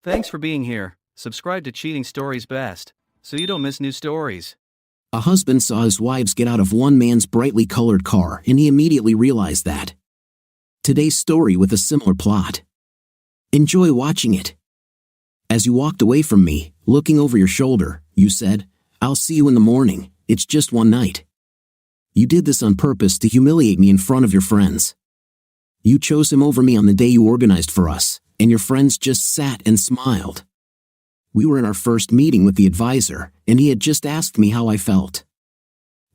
Thanks for being here. Subscribe to Cheating Stories Best, so you don't miss new stories. A husband saw his wives get out of one man's brightly colored car and he immediately realized that. Today's story with a similar plot. Enjoy watching it. As you walked away from me, looking over your shoulder, you said, "I'll see you in the morning, it's just one night." You did this on purpose to humiliate me in front of your friends. You chose him over me on the day you organized for us, and your friends just sat and smiled. We were in our first meeting with the advisor, and he had just asked me how I felt.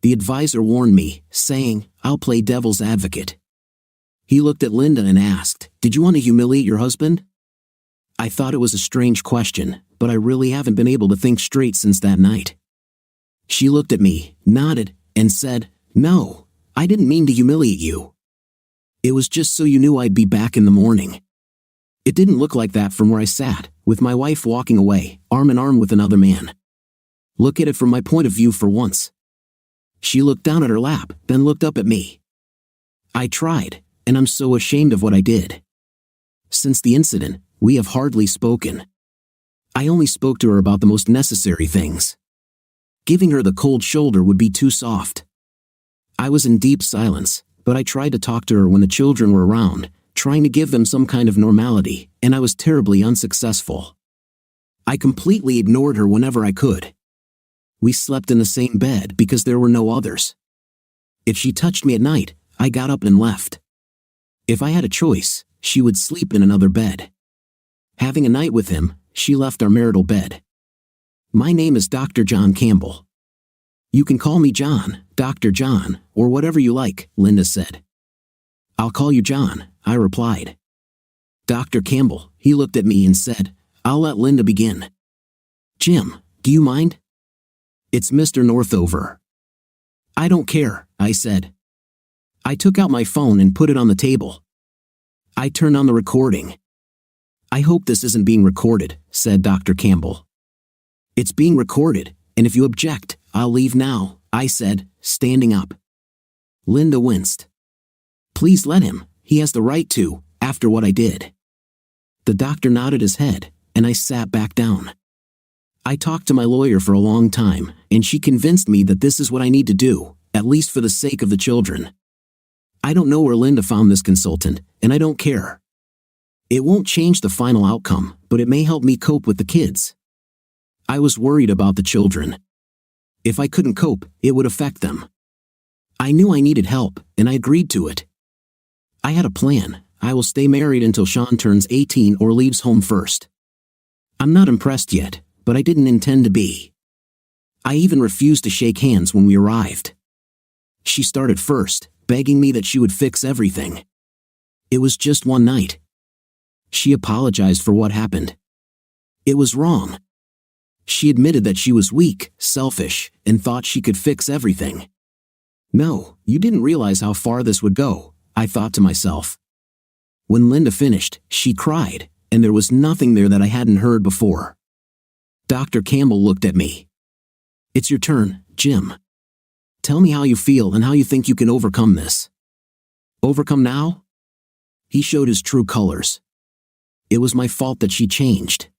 The advisor warned me, saying, "I'll play devil's advocate." He looked at Linda and asked, "Did you want to humiliate your husband?" I thought it was a strange question, but I really haven't been able to think straight since that night. She looked at me, nodded, and said, "No, I didn't mean to humiliate you. It was just so you knew I'd be back in the morning." It didn't look like that from where I sat, with my wife walking away, arm in arm with another man. Look at it from my point of view for once. She looked down at her lap, then looked up at me. I tried, and I'm so ashamed of what I did. Since the incident, we have hardly spoken. I only spoke to her about the most necessary things. Giving her the cold shoulder would be too soft. I was in deep silence, but I tried to talk to her when the children were around, trying to give them some kind of normality, and I was terribly unsuccessful. I completely ignored her whenever I could. We slept in the same bed because there were no others. If she touched me at night, I got up and left. If I had a choice, she would sleep in another bed. Having a night with him, she left our marital bed. My name is Dr. John Campbell. You can call me John, Dr. John, or whatever you like, Linda said. I'll call you John, I replied. Dr. Campbell, he looked at me and said, I'll let Linda begin. Jim, do you mind? It's Mr. Northover. I don't care, I said. I took out my phone and put it on the table. I turned on the recording. I hope this isn't being recorded, said Dr. Campbell. It's being recorded, and if you object, I'll leave now, I said, standing up. Linda winced. Please let him, he has the right to, after what I did. The doctor nodded his head, and I sat back down. I talked to my lawyer for a long time, and she convinced me that this is what I need to do, at least for the sake of the children. I don't know where Linda found this consultant, and I don't care. It won't change the final outcome, but it may help me cope with the kids. I was worried about the children. If I couldn't cope, it would affect them. I knew I needed help, and I agreed to it. I had a plan. I will stay married until Sean turns 18 or leaves home first. I'm not impressed yet, but I didn't intend to be. I even refused to shake hands when we arrived. She started first, begging me that she would fix everything. It was just one night. She apologized for what happened. It was wrong. She admitted that she was weak, selfish, and thought she could fix everything. No, you didn't realize how far this would go, I thought to myself. When Linda finished, she cried, and there was nothing there that I hadn't heard before. Dr. Campbell looked at me. It's your turn, Jim. Tell me how you feel and how you think you can overcome this. Overcome now? He showed his true colors. It was my fault that she changed.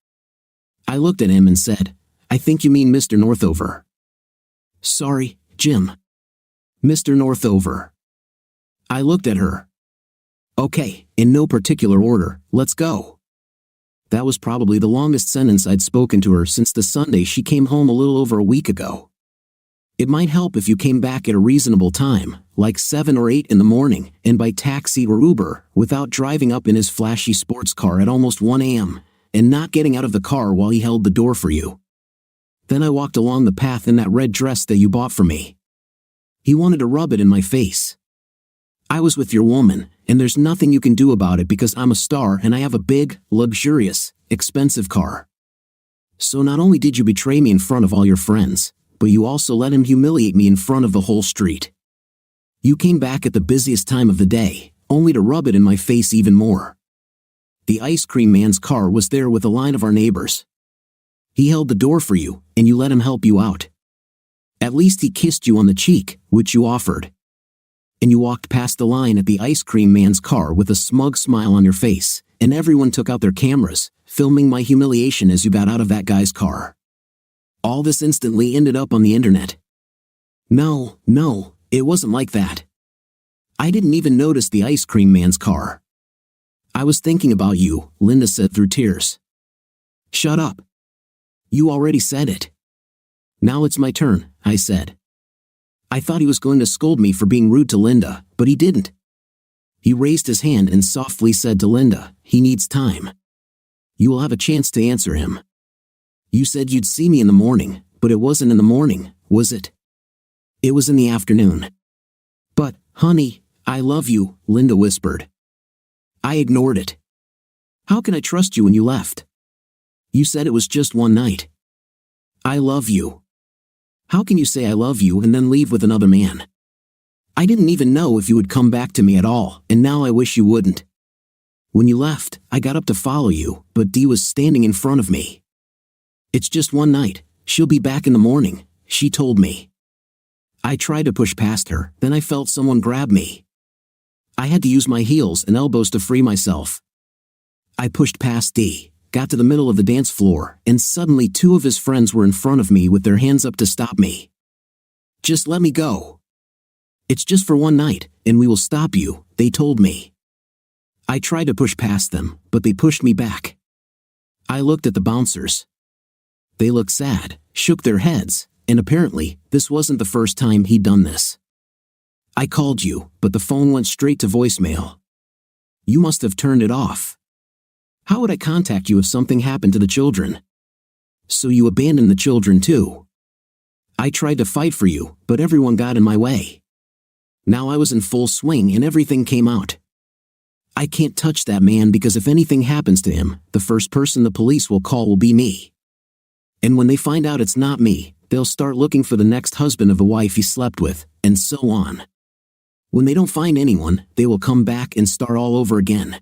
I looked at him and said, I think you mean Mr. Northover. Sorry, Jim. Mr. Northover. I looked at her. Okay, in no particular order, let's go. That was probably the longest sentence I'd spoken to her since the Sunday she came home a little over a week ago. It might help if you came back at a reasonable time, like 7 or 8 in the morning, and by taxi or Uber, without driving up in his flashy sports car at almost 1 a.m., and not getting out of the car while he held the door for you. Then I walked along the path in that red dress that you bought for me. He wanted to rub it in my face. I was with your woman, and there's nothing you can do about it because I'm a star and I have a big, luxurious, expensive car. So not only did you betray me in front of all your friends, but you also let him humiliate me in front of the whole street. You came back at the busiest time of the day, only to rub it in my face even more. The ice cream man's car was there with a line of our neighbors. He held the door for you, and you let him help you out. At least he kissed you on the cheek, which you offered. And you walked past the line at the ice cream man's car with a smug smile on your face, and everyone took out their cameras, filming my humiliation as you got out of that guy's car. All this instantly ended up on the internet. No, it wasn't like that. I didn't even notice the ice cream man's car. I was thinking about you, Linda said through tears. Shut up. You already said it. Now it's my turn, I said. I thought he was going to scold me for being rude to Linda, but he didn't. He raised his hand and softly said to Linda, he needs time. You will have a chance to answer him. You said you'd see me in the morning, but it wasn't in the morning, was it? It was in the afternoon. But, honey, I love you, Linda whispered. I ignored it. How can I trust you when you left? You said it was just one night. I love you. How can you say I love you and then leave with another man? I didn't even know if you would come back to me at all, and now I wish you wouldn't. When you left, I got up to follow you, but Dee was standing in front of me. It's just one night, she'll be back in the morning, she told me. I tried to push past her, then I felt someone grab me. I had to use my heels and elbows to free myself. I pushed past Dee, got to the middle of the dance floor, and suddenly two of his friends were in front of me with their hands up to stop me. Just let me go. It's just for one night, and we will stop you, they told me. I tried to push past them, but they pushed me back. I looked at the bouncers. They looked sad, shook their heads, and apparently, this wasn't the first time he'd done this. I called you, but the phone went straight to voicemail. You must have turned it off. How would I contact you if something happened to the children? So you abandoned the children too. I tried to fight for you, but everyone got in my way. Now I was in full swing and everything came out. I can't touch that man because if anything happens to him, the first person the police will call will be me. And when they find out it's not me, they'll start looking for the next husband of the wife he slept with, and so on. When they don't find anyone, they will come back and start all over again.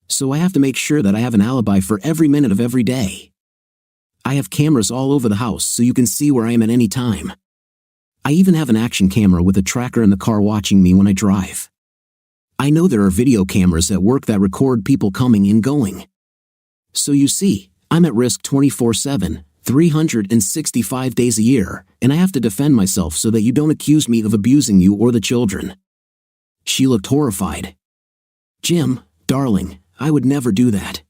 So I have to make sure that I have an alibi for every minute of every day. I have cameras all over the house so you can see where I am at any time. I even have an action camera with a tracker in the car watching me when I drive. I know there are video cameras at work that record people coming and going. So you see, I'm at risk 24/7, 365 days a year, and I have to defend myself so that you don't accuse me of abusing you or the children. She looked horrified. Jim, darling, I would never do that.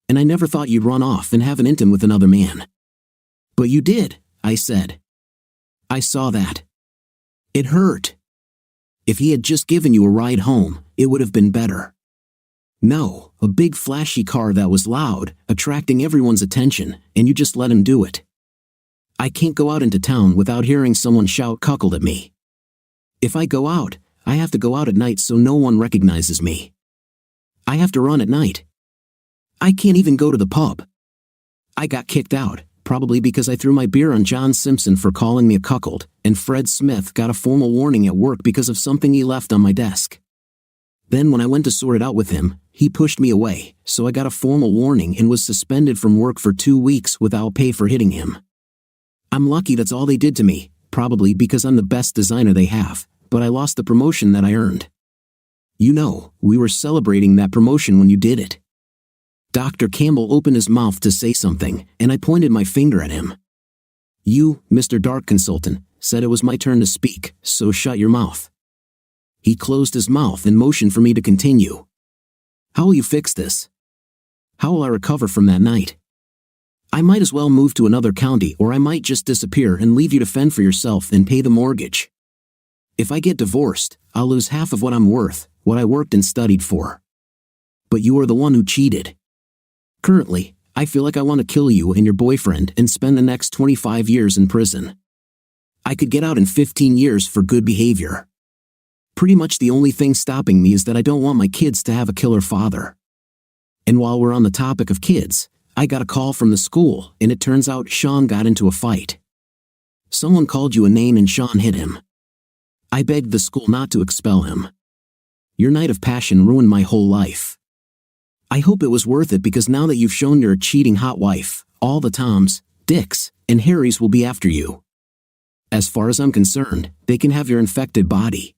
And I never thought you'd run off and have an intim with another man. But you did, I said. I saw that. It hurt. If he had just given you a ride home, it would have been better. No, a big flashy car that was loud, attracting everyone's attention, and you just let him do it. I can't go out into town without hearing someone shout cuckold at me. If I go out, I have to go out at night so no one recognizes me. I have to run at night. I can't even go to the pub. I got kicked out, probably because I threw my beer on John Simpson for calling me a cuckold, and Fred Smith got a formal warning at work because of something he left on my desk. Then when I went to sort it out with him, he pushed me away, so I got a formal warning and was suspended from work for 2 weeks without pay for hitting him. I'm lucky that's all they did to me, probably because I'm the best designer they have, but I lost the promotion that I earned. You know, we were celebrating that promotion when you did it. Dr. Campbell opened his mouth to say something, and I pointed my finger at him. You, Mr. Dark Consultant, said it was my turn to speak, so shut your mouth. He closed his mouth and motioned for me to continue. How will you fix this? How will I recover from that night? I might as well move to another county, or I might just disappear and leave you to fend for yourself and pay the mortgage. If I get divorced, I'll lose half of what I'm worth, what I worked and studied for. But you are the one who cheated. Currently, I feel like I want to kill you and your boyfriend and spend the next 25 years in prison. I could get out in 15 years for good behavior. Pretty much the only thing stopping me is that I don't want my kids to have a killer father. And while we're on the topic of kids, I got a call from the school, and it turns out Sean got into a fight. Someone called you a name and Sean hit him. I begged the school not to expel him. Your night of passion ruined my whole life. I hope it was worth it because now that you've shown you're a cheating hot wife, all the Toms, Dicks, and Harrys will be after you. As far as I'm concerned, they can have your infected body.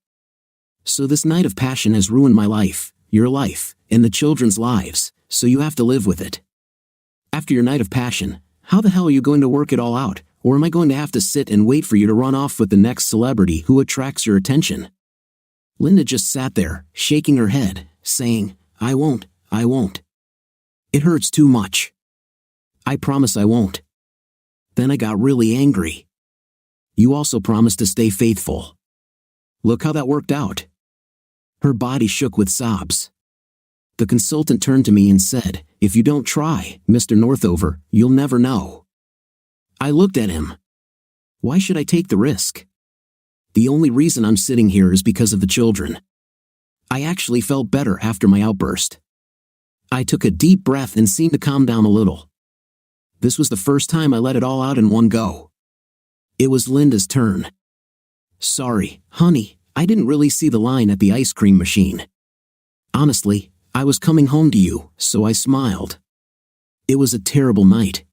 So this night of passion has ruined my life, your life, and the children's lives, so you have to live with it. After your night of passion, how the hell are you going to work it all out, or am I going to have to sit and wait for you to run off with the next celebrity who attracts your attention? Linda just sat there, shaking her head, saying, I won't. It hurts too much. I promise I won't. Then I got really angry. You also promised to stay faithful. Look how that worked out. Her body shook with sobs. The consultant turned to me and said, if you don't try, Mr. Northover, you'll never know. I looked at him. Why should I take the risk? The only reason I'm sitting here is because of the children. I actually felt better after my outburst. I took a deep breath and seemed to calm down a little. This was the first time I let it all out in one go. It was Linda's turn. Sorry, honey, I didn't really see the line at the ice cream machine. Honestly, I was coming home to you, so I smiled. It was a terrible night.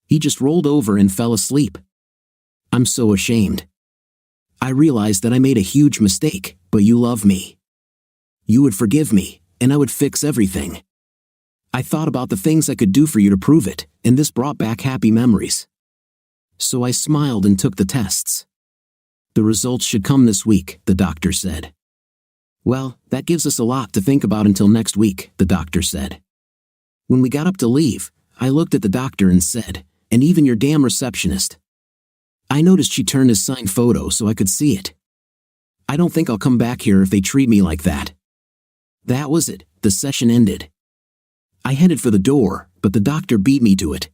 He just rolled over and fell asleep. I'm so ashamed. I realized that I made a huge mistake, but you love me. You would forgive me, and I would fix everything. I thought about the things I could do for you to prove it, and this brought back happy memories. So I smiled and took the tests. The results should come this week, the doctor said. Well, that gives us a lot to think about until next week, the doctor said. When we got up to leave, I looked at the doctor and said, and even your damn receptionist. I noticed she turned his signed photo so I could see it. I don't think I'll come back here if they treat me like that. That was it, the session ended. I headed for the door, but the doctor beat me to it.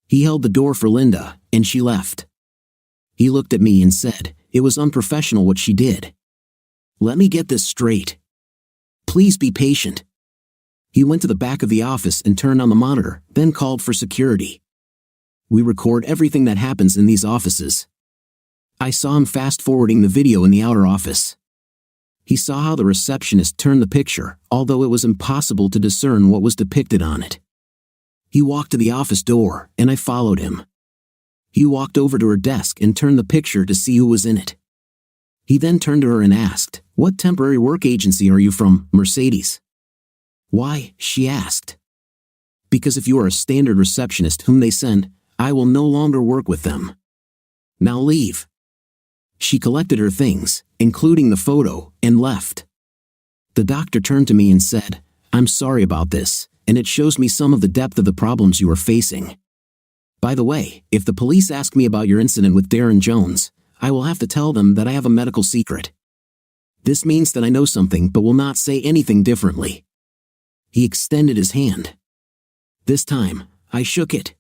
He held the door for Linda, and she left. He looked at me and said, it was unprofessional what she did. Let me get this straight. Please be patient. He went to the back of the office and turned on the monitor, then called for security. We record everything that happens in these offices. I saw him fast-forwarding the video in the outer office. He saw how the receptionist turned the picture, although it was impossible to discern what was depicted on it. He walked to the office door, and I followed him. He walked over to her desk and turned the picture to see who was in it. He then turned to her and asked, what temporary work agency are you from, Mercedes? Why, she asked. Because if you are a standard receptionist whom they send, I will no longer work with them. Now leave. She collected her things, including the photo, and left. The doctor turned to me and said, I'm sorry about this, and it shows me some of the depth of the problems you are facing. By the way, if the police ask me about your incident with Darren Jones, I will have to tell them that I have a medical secret. This means that I know something but will not say anything differently. He extended his hand. This time, I shook it.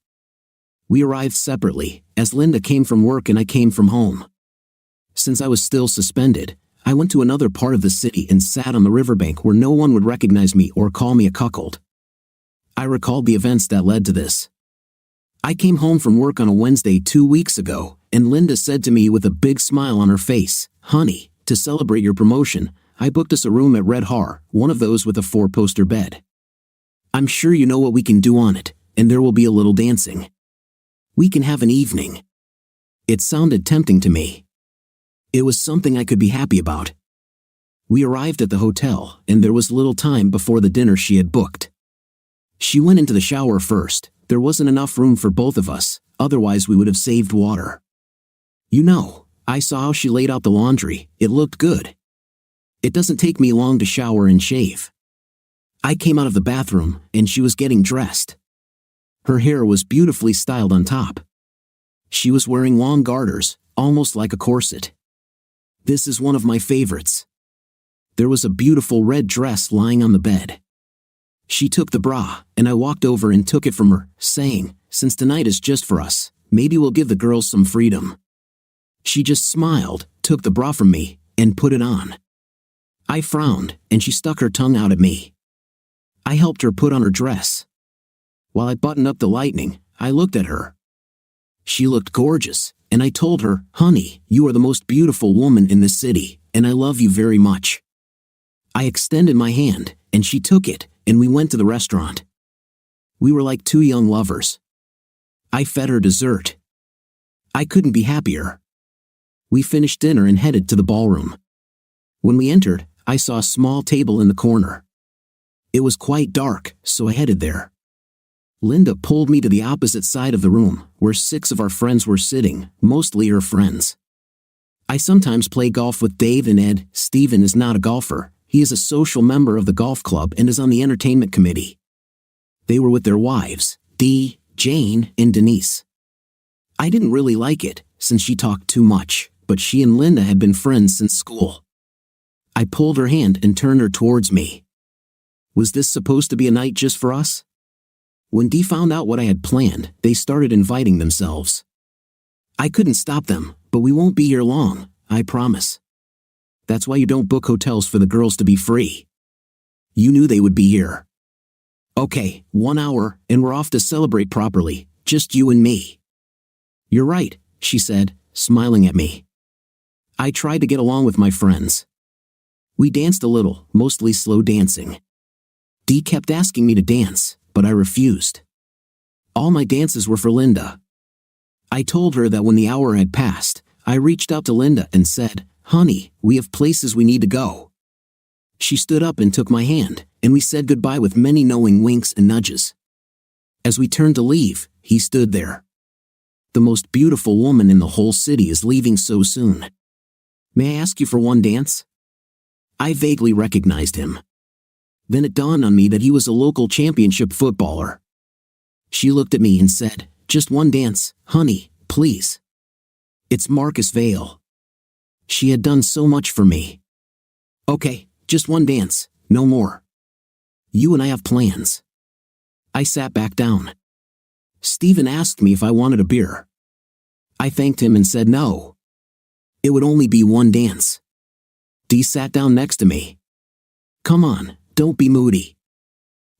We arrived separately, as Linda came from work and I came from home. Since I was still suspended, I went to another part of the city and sat on the riverbank where no one would recognize me or call me a cuckold. I recalled the events that led to this. I came home from work on a Wednesday 2 weeks ago, and Linda said to me with a big smile on her face, honey, to celebrate your promotion, I booked us a room at Red Har, one of those with a 4-poster bed. I'm sure you know what we can do on it, and there will be a little dancing. We can have an evening. It sounded tempting to me. It was something I could be happy about. We arrived at the hotel, and there was little time before the dinner she had booked. She went into the shower first. There wasn't enough room for both of us, otherwise we would have saved water. You know, I saw how she laid out the laundry. It looked good. It doesn't take me long to shower and shave. I came out of the bathroom, and she was getting dressed. Her hair was beautifully styled on top. She was wearing long garters, almost like a corset. This is one of my favorites. There was a beautiful red dress lying on the bed. She took the bra, and I walked over and took it from her, saying, since tonight is just for us, maybe we'll give the girls some freedom. She just smiled, took the bra from me, and put it on. I frowned, and she stuck her tongue out at me. I helped her put on her dress. While I buttoned up the lining, I looked at her. She looked gorgeous, and I told her, honey, you are the most beautiful woman in this city, and I love you very much. I extended my hand, and she took it, and we went to the restaurant. We were like two young lovers. I fed her dessert. I couldn't be happier. We finished dinner and headed to the ballroom. When we entered, I saw a small table in the corner. It was quite dark, so I headed there. Linda pulled me to the opposite side of the room, where 6 of our friends were sitting, mostly her friends. I sometimes play golf with Dave and Ed. Steven is not a golfer. He is a social member of the golf club and is on the entertainment committee. They were with their wives, Dee, Jane, and Denise. I didn't really like it, since she talked too much, but she and Linda had been friends since school. I pulled her hand and turned her towards me. Was this supposed to be a night just for us? When Dee found out what I had planned, they started inviting themselves. I couldn't stop them, but we won't be here long, I promise. That's why you don't book hotels for the girls to be free. You knew they would be here. Okay, 1 hour, and we're off to celebrate properly, just you and me. You're right, she said, smiling at me. I tried to get along with my friends. We danced a little, mostly slow dancing. Dee kept asking me to dance, but I refused. All my dances were for Linda. I told her that when the hour had passed, I reached out to Linda and said, "Honey, we have places we need to go." She stood up and took my hand, and we said goodbye with many knowing winks and nudges. As we turned to leave, he stood there. The most beautiful woman in the whole city is leaving so soon. May I ask you for one dance? I vaguely recognized him. Then it dawned on me that he was a local championship footballer. She looked at me and said, "Just one dance, honey, please." It's Marcus Vale. She had done so much for me. Okay, just one dance, no more. You and I have plans. I sat back down. Steven asked me if I wanted a beer. I thanked him and said no. It would only be one dance. Dee sat down next to me. Come on, don't be moody.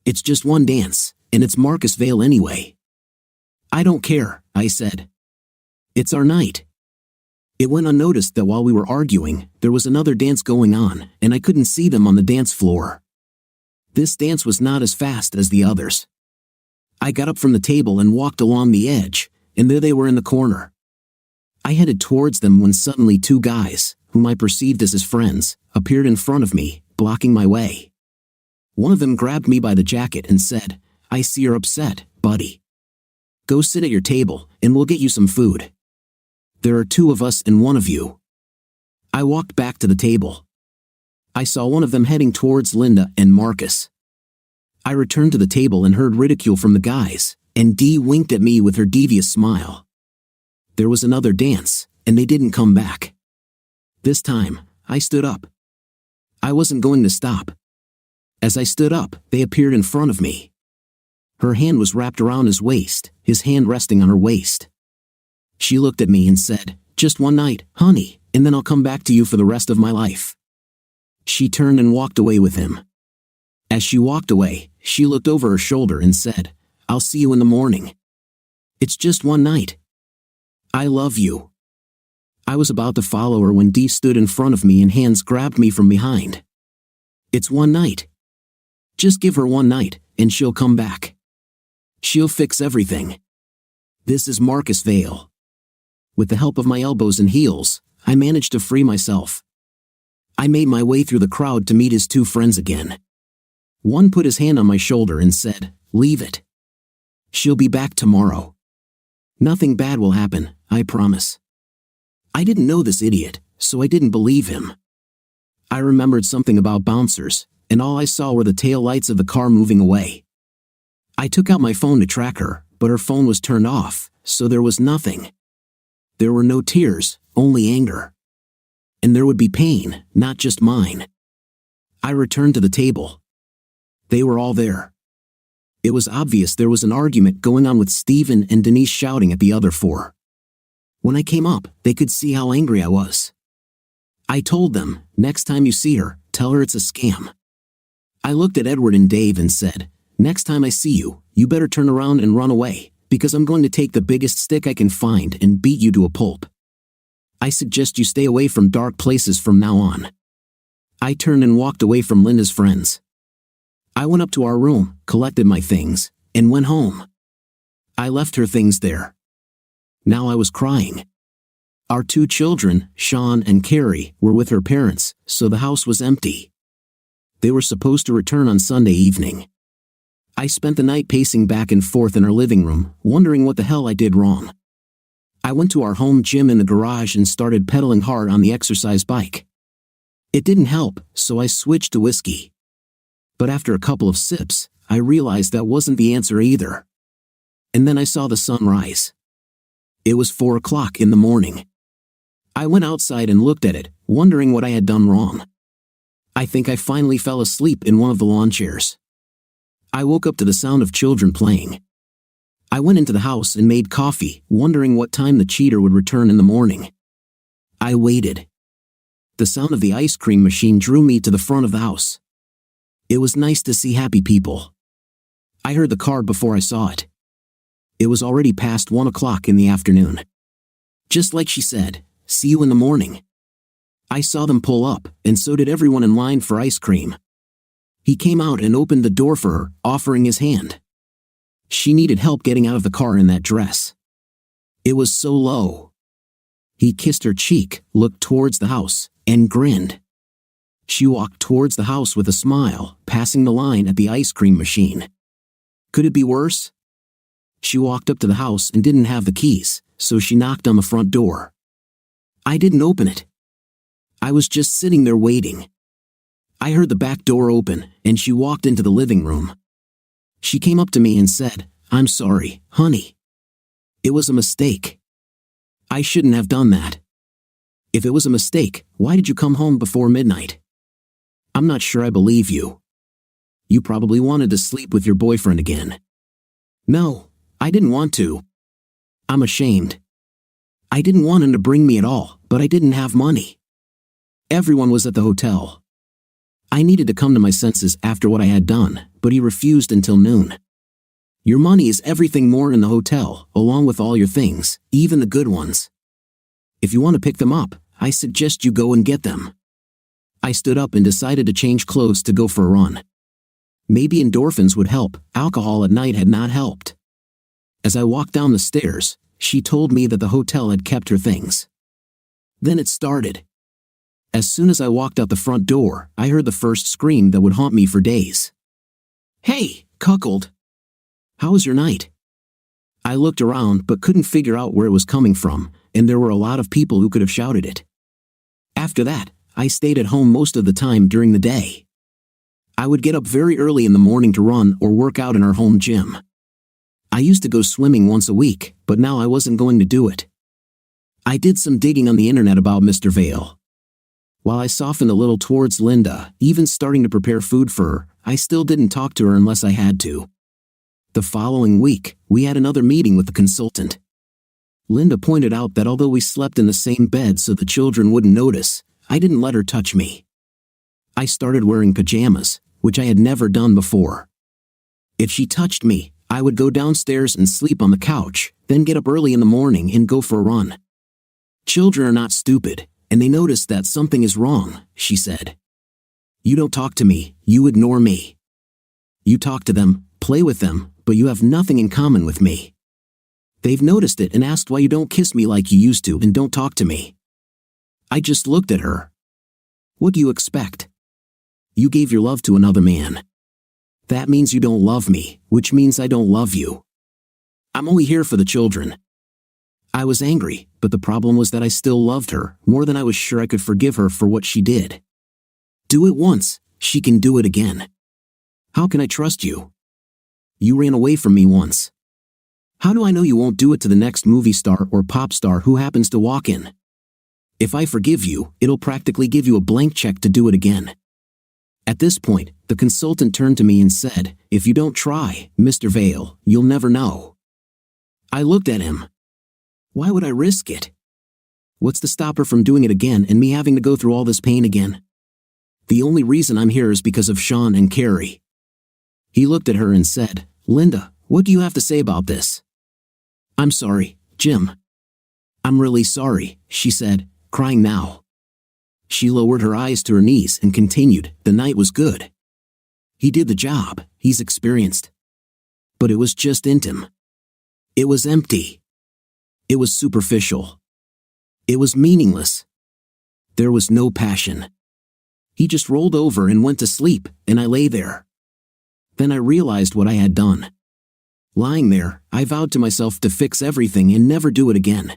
It's just one dance, and it's Marcus Vale anyway. I don't care, I said. It's our night. It went unnoticed that while we were arguing, there was another dance going on, and I couldn't see them on the dance floor. This dance was not as fast as the others. I got up from the table and walked along the edge, and there they were in the corner. I headed towards them when suddenly 2 guys, whom I perceived as his friends, appeared in front of me, blocking my way. One of them grabbed me by the jacket and said, "I see you're upset, buddy. Go sit at your table, and we'll get you some food. There are 2 of us and 1 of you." I walked back to the table. I saw one of them heading towards Linda and Marcus. I returned to the table and heard ridicule from the guys, and Dee winked at me with her devious smile. There was another dance, and they didn't come back. This time, I stood up. I wasn't going to stop. As I stood up, they appeared in front of me. Her hand was wrapped around his waist, his hand resting on her waist. She looked at me and said, "Just one night, honey, and then I'll come back to you for the rest of my life." She turned and walked away with him. As she walked away, she looked over her shoulder and said, "I'll see you in the morning. It's just one night. I love you." I was about to follow her when Dee stood in front of me and hands grabbed me from behind. "It's one night. Just give her one night, and she'll come back. She'll fix everything. This is Marcus Vale." With the help of my elbows and heels, I managed to free myself. I made my way through the crowd to meet his 2 friends again. One put his hand on my shoulder and said, "Leave it. She'll be back tomorrow. Nothing bad will happen, I promise." I didn't know this idiot, so I didn't believe him. I remembered something about bouncers, and all I saw were the tail lights of the car moving away. I took out my phone to track her, but her phone was turned off, so there was nothing. There were no tears, only anger. And there would be pain, not just mine. I returned to the table. They were all there. It was obvious there was an argument going on with Steven and Denise shouting at the other 4. When I came up, they could see how angry I was. I told them, "Next time you see her, tell her it's a scam." I looked at Edward and Dave and said, "Next time I see you, you better turn around and run away, because I'm going to take the biggest stick I can find and beat you to a pulp. I suggest you stay away from dark places from now on." I turned and walked away from Linda's friends. I went up to our room, collected my things, and went home. I left her things there. Now I was crying. Our 2 children, Sean and Carrie, were with her parents, so the house was empty. They were supposed to return on Sunday evening. I spent the night pacing back and forth in our living room, wondering what the hell I did wrong. I went to our home gym in the garage and started pedaling hard on the exercise bike. It didn't help, so I switched to whiskey. But after a couple of sips, I realized that wasn't the answer either. And then I saw the sun rise. It was 4 o'clock in the morning. I went outside and looked at it, wondering what I had done wrong. I think I finally fell asleep in one of the lawn chairs. I woke up to the sound of children playing. I went into the house and made coffee, wondering what time the cheater would return in the morning. I waited. The sound of the ice cream machine drew me to the front of the house. It was nice to see happy people. I heard the car before I saw it. It was already past 1 o'clock in the afternoon. Just like she said, "See you in the morning." I saw them pull up, and so did everyone in line for ice cream. He came out and opened the door for her, offering his hand. She needed help getting out of the car in that dress. It was so low. He kissed her cheek, looked towards the house, and grinned. She walked towards the house with a smile, passing the line at the ice cream machine. Could it be worse? She walked up to the house and didn't have the keys, so she knocked on the front door. I didn't open it. I was just sitting there waiting. I heard the back door open, and she walked into the living room. She came up to me and said, "I'm sorry, honey. It was a mistake. I shouldn't have done that. If it was a mistake, why did you come home before midnight? I'm not sure I believe you. You probably wanted to sleep with your boyfriend again." "No, I didn't want to. I'm ashamed. I didn't want him to bring me at all, but I didn't have money. Everyone was at the hotel. I needed to come to my senses after what I had done, but he refused until noon. Your money is everything more in the hotel, along with all your things, even the good ones. If you want to pick them up, I suggest you go and get them." I stood up and decided to change clothes to go for a run. Maybe endorphins would help. Alcohol at night had not helped. As I walked down the stairs, she told me that the hotel had kept her things. Then it started. As soon as I walked out the front door, I heard the first scream that would haunt me for days. "Hey, cuckold. How was your night?" I looked around but couldn't figure out where it was coming from, and there were a lot of people who could have shouted it. After that, I stayed at home most of the time during the day. I would get up very early in the morning to run or work out in our home gym. I used to go swimming once a week, but now I wasn't going to do it. I did some digging on the internet about Mr. Vale. While I softened a little towards Linda, even starting to prepare food for her, I still didn't talk to her unless I had to. The following week, we had another meeting with the consultant. Linda pointed out that although we slept in the same bed so the children wouldn't notice, I didn't let her touch me. I started wearing pajamas, which I had never done before. If she touched me, I would go downstairs and sleep on the couch, then get up early in the morning and go for a run. "Children are not stupid, and they notice that something is wrong," she said. "You don't talk to me, you ignore me. You talk to them, play with them, but you have nothing in common with me. They've noticed it and asked why you don't kiss me like you used to and don't talk to me." I just looked at her. "What do you expect? You gave your love to another man. That means you don't love me, which means I don't love you. I'm only here for the children." I was angry, but the problem was that I still loved her, more than I was sure I could forgive her for what she did. Do it once, she can do it again. How can I trust you? You ran away from me once. How do I know you won't do it to the next movie star or pop star who happens to walk in? If I forgive you, it'll practically give you a blank check to do it again. At this point, the consultant turned to me and said, "If you don't try, Mr. Vale, you'll never know." I looked at him. Why would I risk it? What's to stop her from doing it again and me having to go through all this pain again? The only reason I'm here is because of Sean and Carrie. He looked at her and said, "Linda, what do you have to say about this?" "I'm sorry, Jim." "I'm really sorry," she said, crying now. She lowered her eyes to her knees and continued, "The night was good. He did the job, he's experienced. But it was just intim. It was empty. It was superficial. It was meaningless. There was no passion. He just rolled over and went to sleep, and I lay there. Then I realized what I had done. Lying there, I vowed to myself to fix everything and never do it again.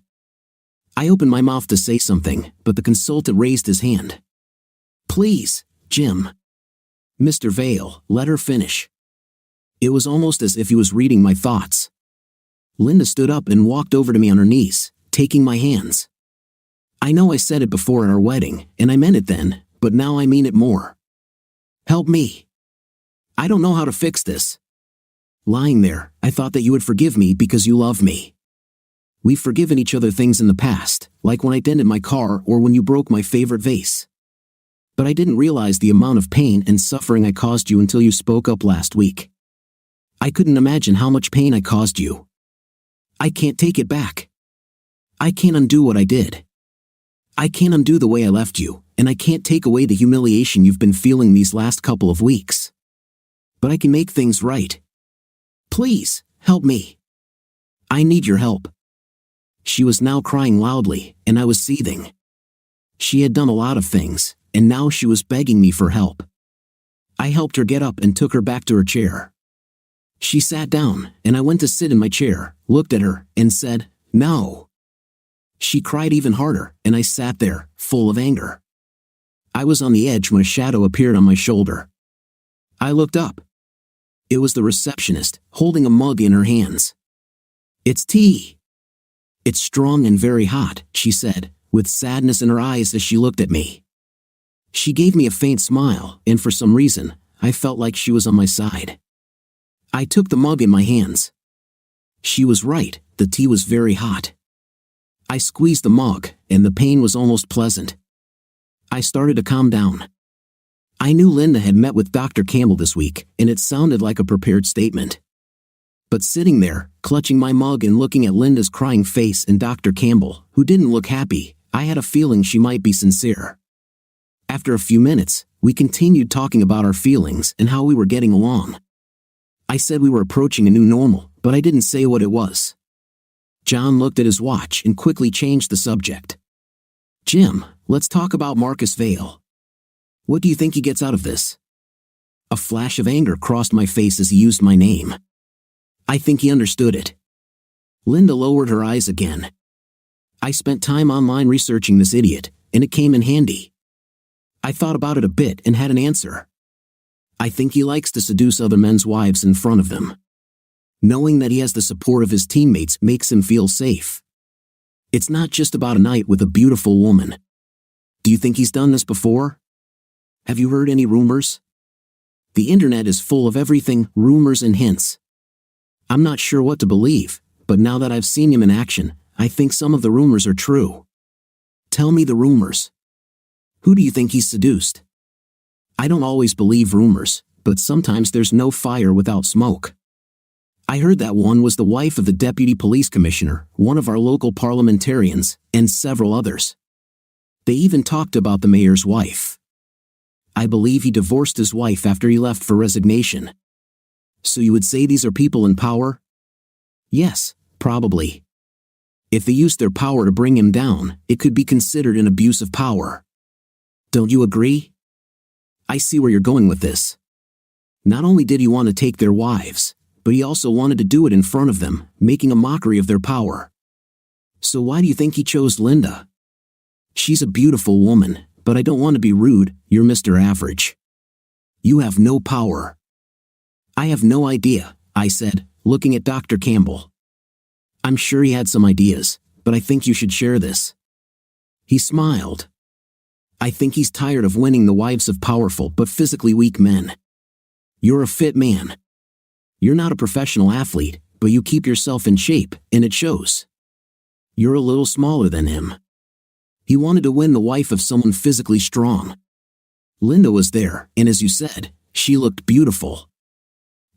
I opened my mouth to say something, but the consultant raised his hand. "Please, Jim." "Mr. Vale, let her finish." It was almost as if he was reading my thoughts. Linda stood up and walked over to me on her knees, taking my hands. I know I said it before at our wedding, and I meant it then, but now I mean it more. "Help me. I don't know how to fix this." Lying there, I thought that you would forgive me because you love me. We've forgiven each other things in the past, like when I dented my car or when you broke my favorite vase. But I didn't realize the amount of pain and suffering I caused you until you spoke up last week. I couldn't imagine how much pain I caused you. I can't take it back. I can't undo what I did. I can't undo the way I left you, and I can't take away the humiliation you've been feeling these last couple of weeks. But I can make things right. Please, help me. I need your help." She was now crying loudly, and I was seething. She had done a lot of things, and now she was begging me for help. I helped her get up and took her back to her chair. She sat down, and I went to sit in my chair, looked at her, and said, "No." She cried even harder, and I sat there, full of anger. I was on the edge when a shadow appeared on my shoulder. I looked up. It was the receptionist, holding a mug in her hands. "It's tea." "It's strong and very hot," she said, with sadness in her eyes as she looked at me. She gave me a faint smile, and for some reason, I felt like she was on my side. I took the mug in my hands. She was right, the tea was very hot. I squeezed the mug, and the pain was almost pleasant. I started to calm down. I knew Linda had met with Dr. Campbell this week, and it sounded like a prepared statement. But sitting there, clutching my mug and looking at Linda's crying face and Dr. Campbell, who didn't look happy, I had a feeling she might be sincere. After a few minutes, we continued talking about our feelings and how we were getting along. I said we were approaching a new normal, but I didn't say what it was. John looked at his watch and quickly changed the subject. "Jim, let's talk about Marcus Vale. What do you think he gets out of this?" A flash of anger crossed my face as he used my name. I think he understood it. Linda lowered her eyes again. "I spent time online researching this idiot, and it came in handy. I thought about it a bit and had an answer. I think he likes to seduce other men's wives in front of them. Knowing that he has the support of his teammates makes him feel safe. It's not just about a night with a beautiful woman. Do you think he's done this before? Have you heard any rumors? The internet is full of everything, rumors and hints. I'm not sure what to believe, but now that I've seen him in action, I think some of the rumors are true. Tell me the rumors. Who do you think he's seduced? I don't always believe rumors, but sometimes there's no fire without smoke. I heard that one was the wife of the deputy police commissioner, one of our local parliamentarians, and several others. They even talked about the mayor's wife. I believe he divorced his wife after he left for resignation. So you would say these are people in power? Yes, probably. If they used their power to bring him down, it could be considered an abuse of power. Don't you agree? I see where you're going with this. Not only did he want to take their wives, but he also wanted to do it in front of them, making a mockery of their power. So why do you think he chose Linda? She's a beautiful woman, but I don't want to be rude, you're Mr. Average. You have no power. I have no idea, I said, looking at Dr. Campbell. I'm sure he had some ideas, but I think you should share this. He smiled. I think he's tired of winning the wives of powerful but physically weak men. You're a fit man. You're not a professional athlete, but you keep yourself in shape, and it shows. You're a little smaller than him. He wanted to win the wife of someone physically strong. Linda was there, and as you said, she looked beautiful.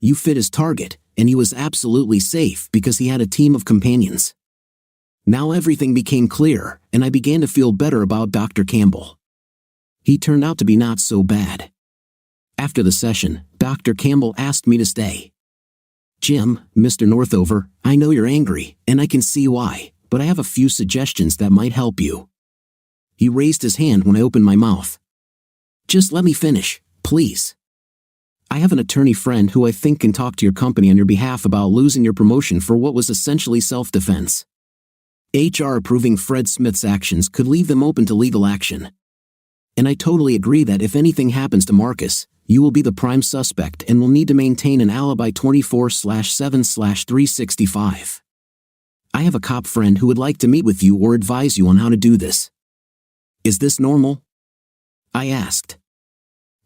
You fit his target, and he was absolutely safe because he had a team of companions. Now everything became clear, and I began to feel better about Dr. Campbell. He turned out to be not so bad. After the session, Dr. Campbell asked me to stay. Jim, Mr. Northover, I know you're angry, and I can see why, but I have a few suggestions that might help you." He raised his hand when I opened my mouth. "Just let me finish, please. I have an attorney friend who I think can talk to your company on your behalf about losing your promotion for what was essentially self-defense. HR approving Fred Smith's actions could leave them open to legal action. And I totally agree that if anything happens to Marcus, you will be the prime suspect and will need to maintain an alibi 24/7/365. I have a cop friend who would like to meet with you or advise you on how to do this. Is this normal?" I asked.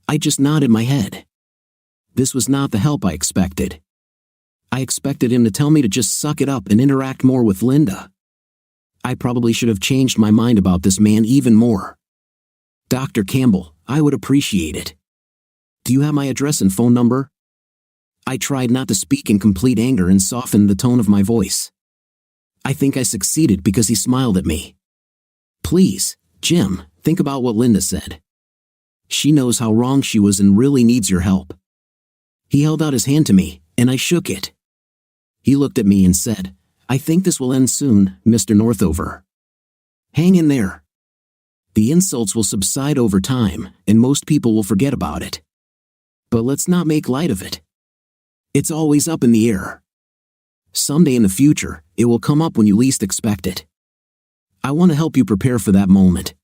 I just nodded my head. This was not the help I expected. I expected him to tell me to just suck it up and interact more with Linda. I probably should have changed my mind about this man even more. "Dr. Campbell, I would appreciate it. Do you have my address and phone number?" I tried not to speak in complete anger and softened the tone of my voice. I think I succeeded because he smiled at me. "Please, Jim, think about what Linda said. She knows how wrong she was and really needs your help." He held out his hand to me, and I shook it. He looked at me and said, "I think this will end soon, Mr. Northover. Hang in there. The insults will subside over time, and most people will forget about it. But let's not make light of it. It's always up in the air. Someday in the future, it will come up when you least expect it. I want to help you prepare for that moment."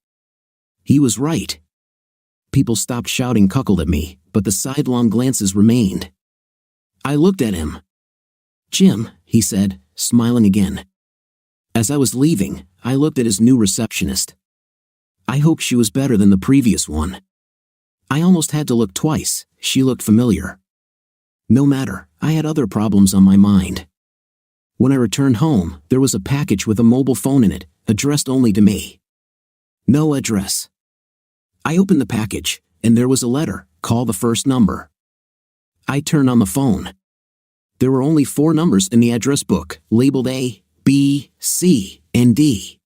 He was right. People stopped shouting cuckold at me, but the sidelong glances remained. I looked at him. "Jim," he said, smiling again. As I was leaving, I looked at his new receptionist. I hoped she was better than the previous one. I almost had to look twice. She looked familiar. No matter, I had other problems on my mind. When I returned home, there was a package with a mobile phone in it, addressed only to me. No address. I opened the package, and there was a letter, "Call the first number." I turned on the phone. There were only 4 numbers in the address book, labeled A, B, C, and D.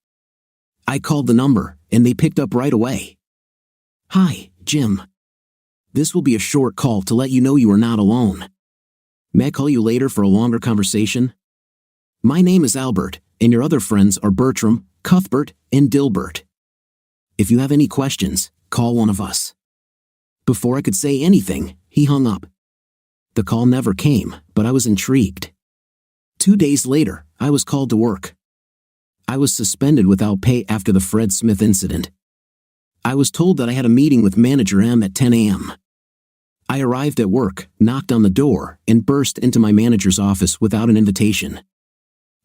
I called the number, and they picked up right away. "Hi, Jim. This will be a short call to let you know you are not alone. May I call you later for a longer conversation? My name is Albert, and your other friends are Bertram, Cuthbert, and Dilbert. If you have any questions, call one of us." Before I could say anything, he hung up. The call never came, but I was intrigued. 2 days later, I was called to work. I was suspended without pay after the Fred Smith incident. I was told that I had a meeting with Manager M at 10 a.m. I arrived at work, knocked on the door, and burst into my manager's office without an invitation.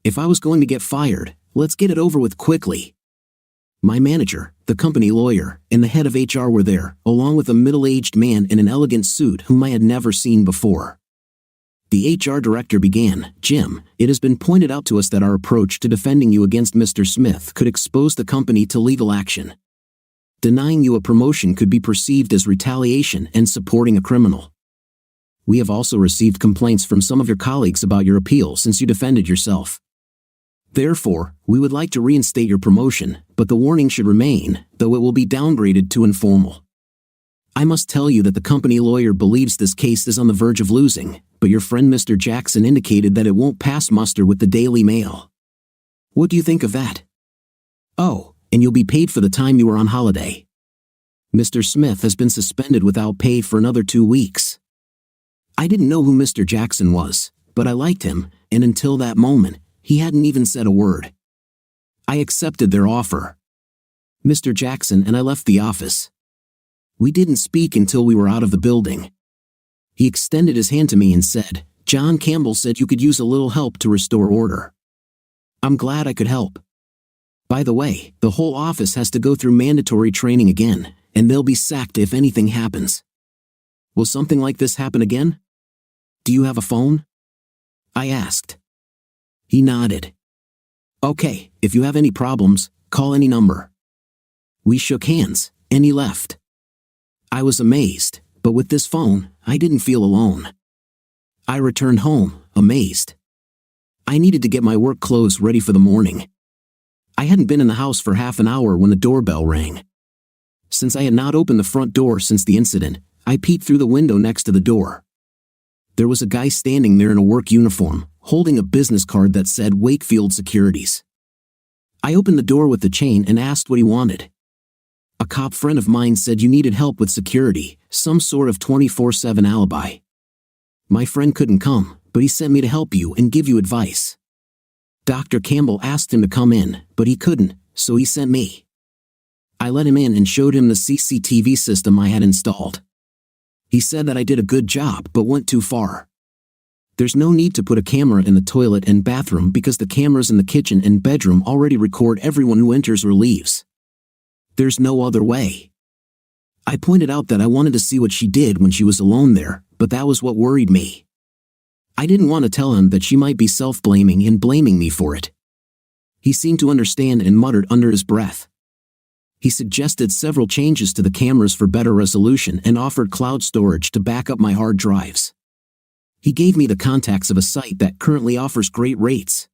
If I was going to get fired, let's get it over with quickly. My manager, the company lawyer, and the head of HR were there, along with a middle-aged man in an elegant suit whom I had never seen before. The HR director began, "Jim, it has been pointed out to us that our approach to defending you against Mr. Smith could expose the company to legal action. Denying you a promotion could be perceived as retaliation and supporting a criminal. We have also received complaints from some of your colleagues about your appeal since you defended yourself. Therefore, we would like to reinstate your promotion, but the warning should remain, though it will be downgraded to informal. I must tell you that the company lawyer believes this case is on the verge of losing, but your friend Mr. Jackson indicated that it won't pass muster with the Daily Mail. What do you think of that? Oh, and you'll be paid for the time you were on holiday. Mr. Smith has been suspended without pay for another 2 weeks." I didn't know who Mr. Jackson was, but I liked him, and until that moment, he hadn't even said a word. I accepted their offer. Mr. Jackson and I left the office. We didn't speak until we were out of the building. He extended his hand to me and said, "John Campbell said you could use a little help to restore order." I'm glad I could help. By the way, the whole office has to go through mandatory training again, and they'll be sacked if anything happens. Will something like this happen again? Do you have a phone? I asked. He nodded. Okay, if you have any problems, call any number. We shook hands, and he left. I was amazed, but with this phone, I didn't feel alone. I returned home, amazed. I needed to get my work clothes ready for the morning. I hadn't been in the house for half an hour when the doorbell rang. Since I had not opened the front door since the incident, I peeked through the window next to the door. There was a guy standing there in a work uniform, holding a business card that said Wakefield Securities. I opened the door with the chain and asked what he wanted. A cop friend of mine said you needed help with security, some sort of 24/7 alibi. My friend couldn't come, but he sent me to help you and give you advice. Dr. Campbell asked him to come in, but he couldn't, so he sent me. I let him in and showed him the CCTV system I had installed. He said that I did a good job but went too far. There's no need to put a camera in the toilet and bathroom because the cameras in the kitchen and bedroom already record everyone who enters or leaves. There's no other way. I pointed out that I wanted to see what she did when she was alone there, but that was what worried me. I didn't want to tell him that she might be self-blaming and blaming me for it. He seemed to understand and muttered under his breath. He suggested several changes to the cameras for better resolution and offered cloud storage to back up my hard drives. He gave me the contacts of a site that currently offers great rates.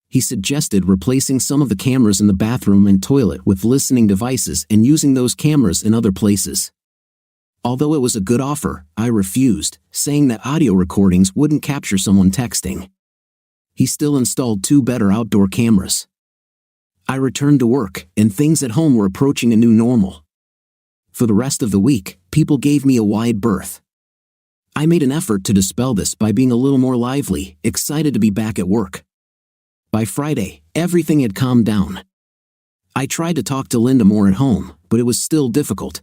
He suggested replacing some of the cameras in the bathroom and toilet with listening devices and using those cameras in other places. Although it was a good offer, I refused, saying that audio recordings wouldn't capture someone texting. He still installed 2 better outdoor cameras. I returned to work, and things at home were approaching a new normal. For the rest of the week, people gave me a wide berth. I made an effort to dispel this by being a little more lively, excited to be back at work. By Friday, everything had calmed down. I tried to talk to Linda more at home, but it was still difficult.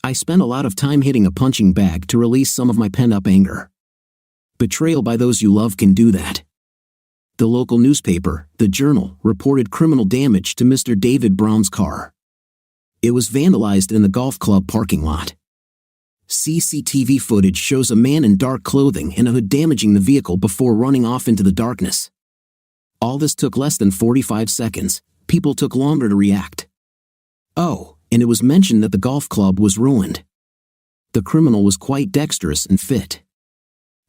I spent a lot of time hitting a punching bag to release some of my pent-up anger. Betrayal by those you love can do that. The local newspaper, the Journal, reported criminal damage to Mr. David Brown's car. It was vandalized in the golf club parking lot. CCTV footage shows a man in dark clothing and a hood damaging the vehicle before running off into the darkness. All this took less than 45 seconds. People took longer to react. Oh, and it was mentioned that the golf club was ruined. The criminal was quite dexterous and fit.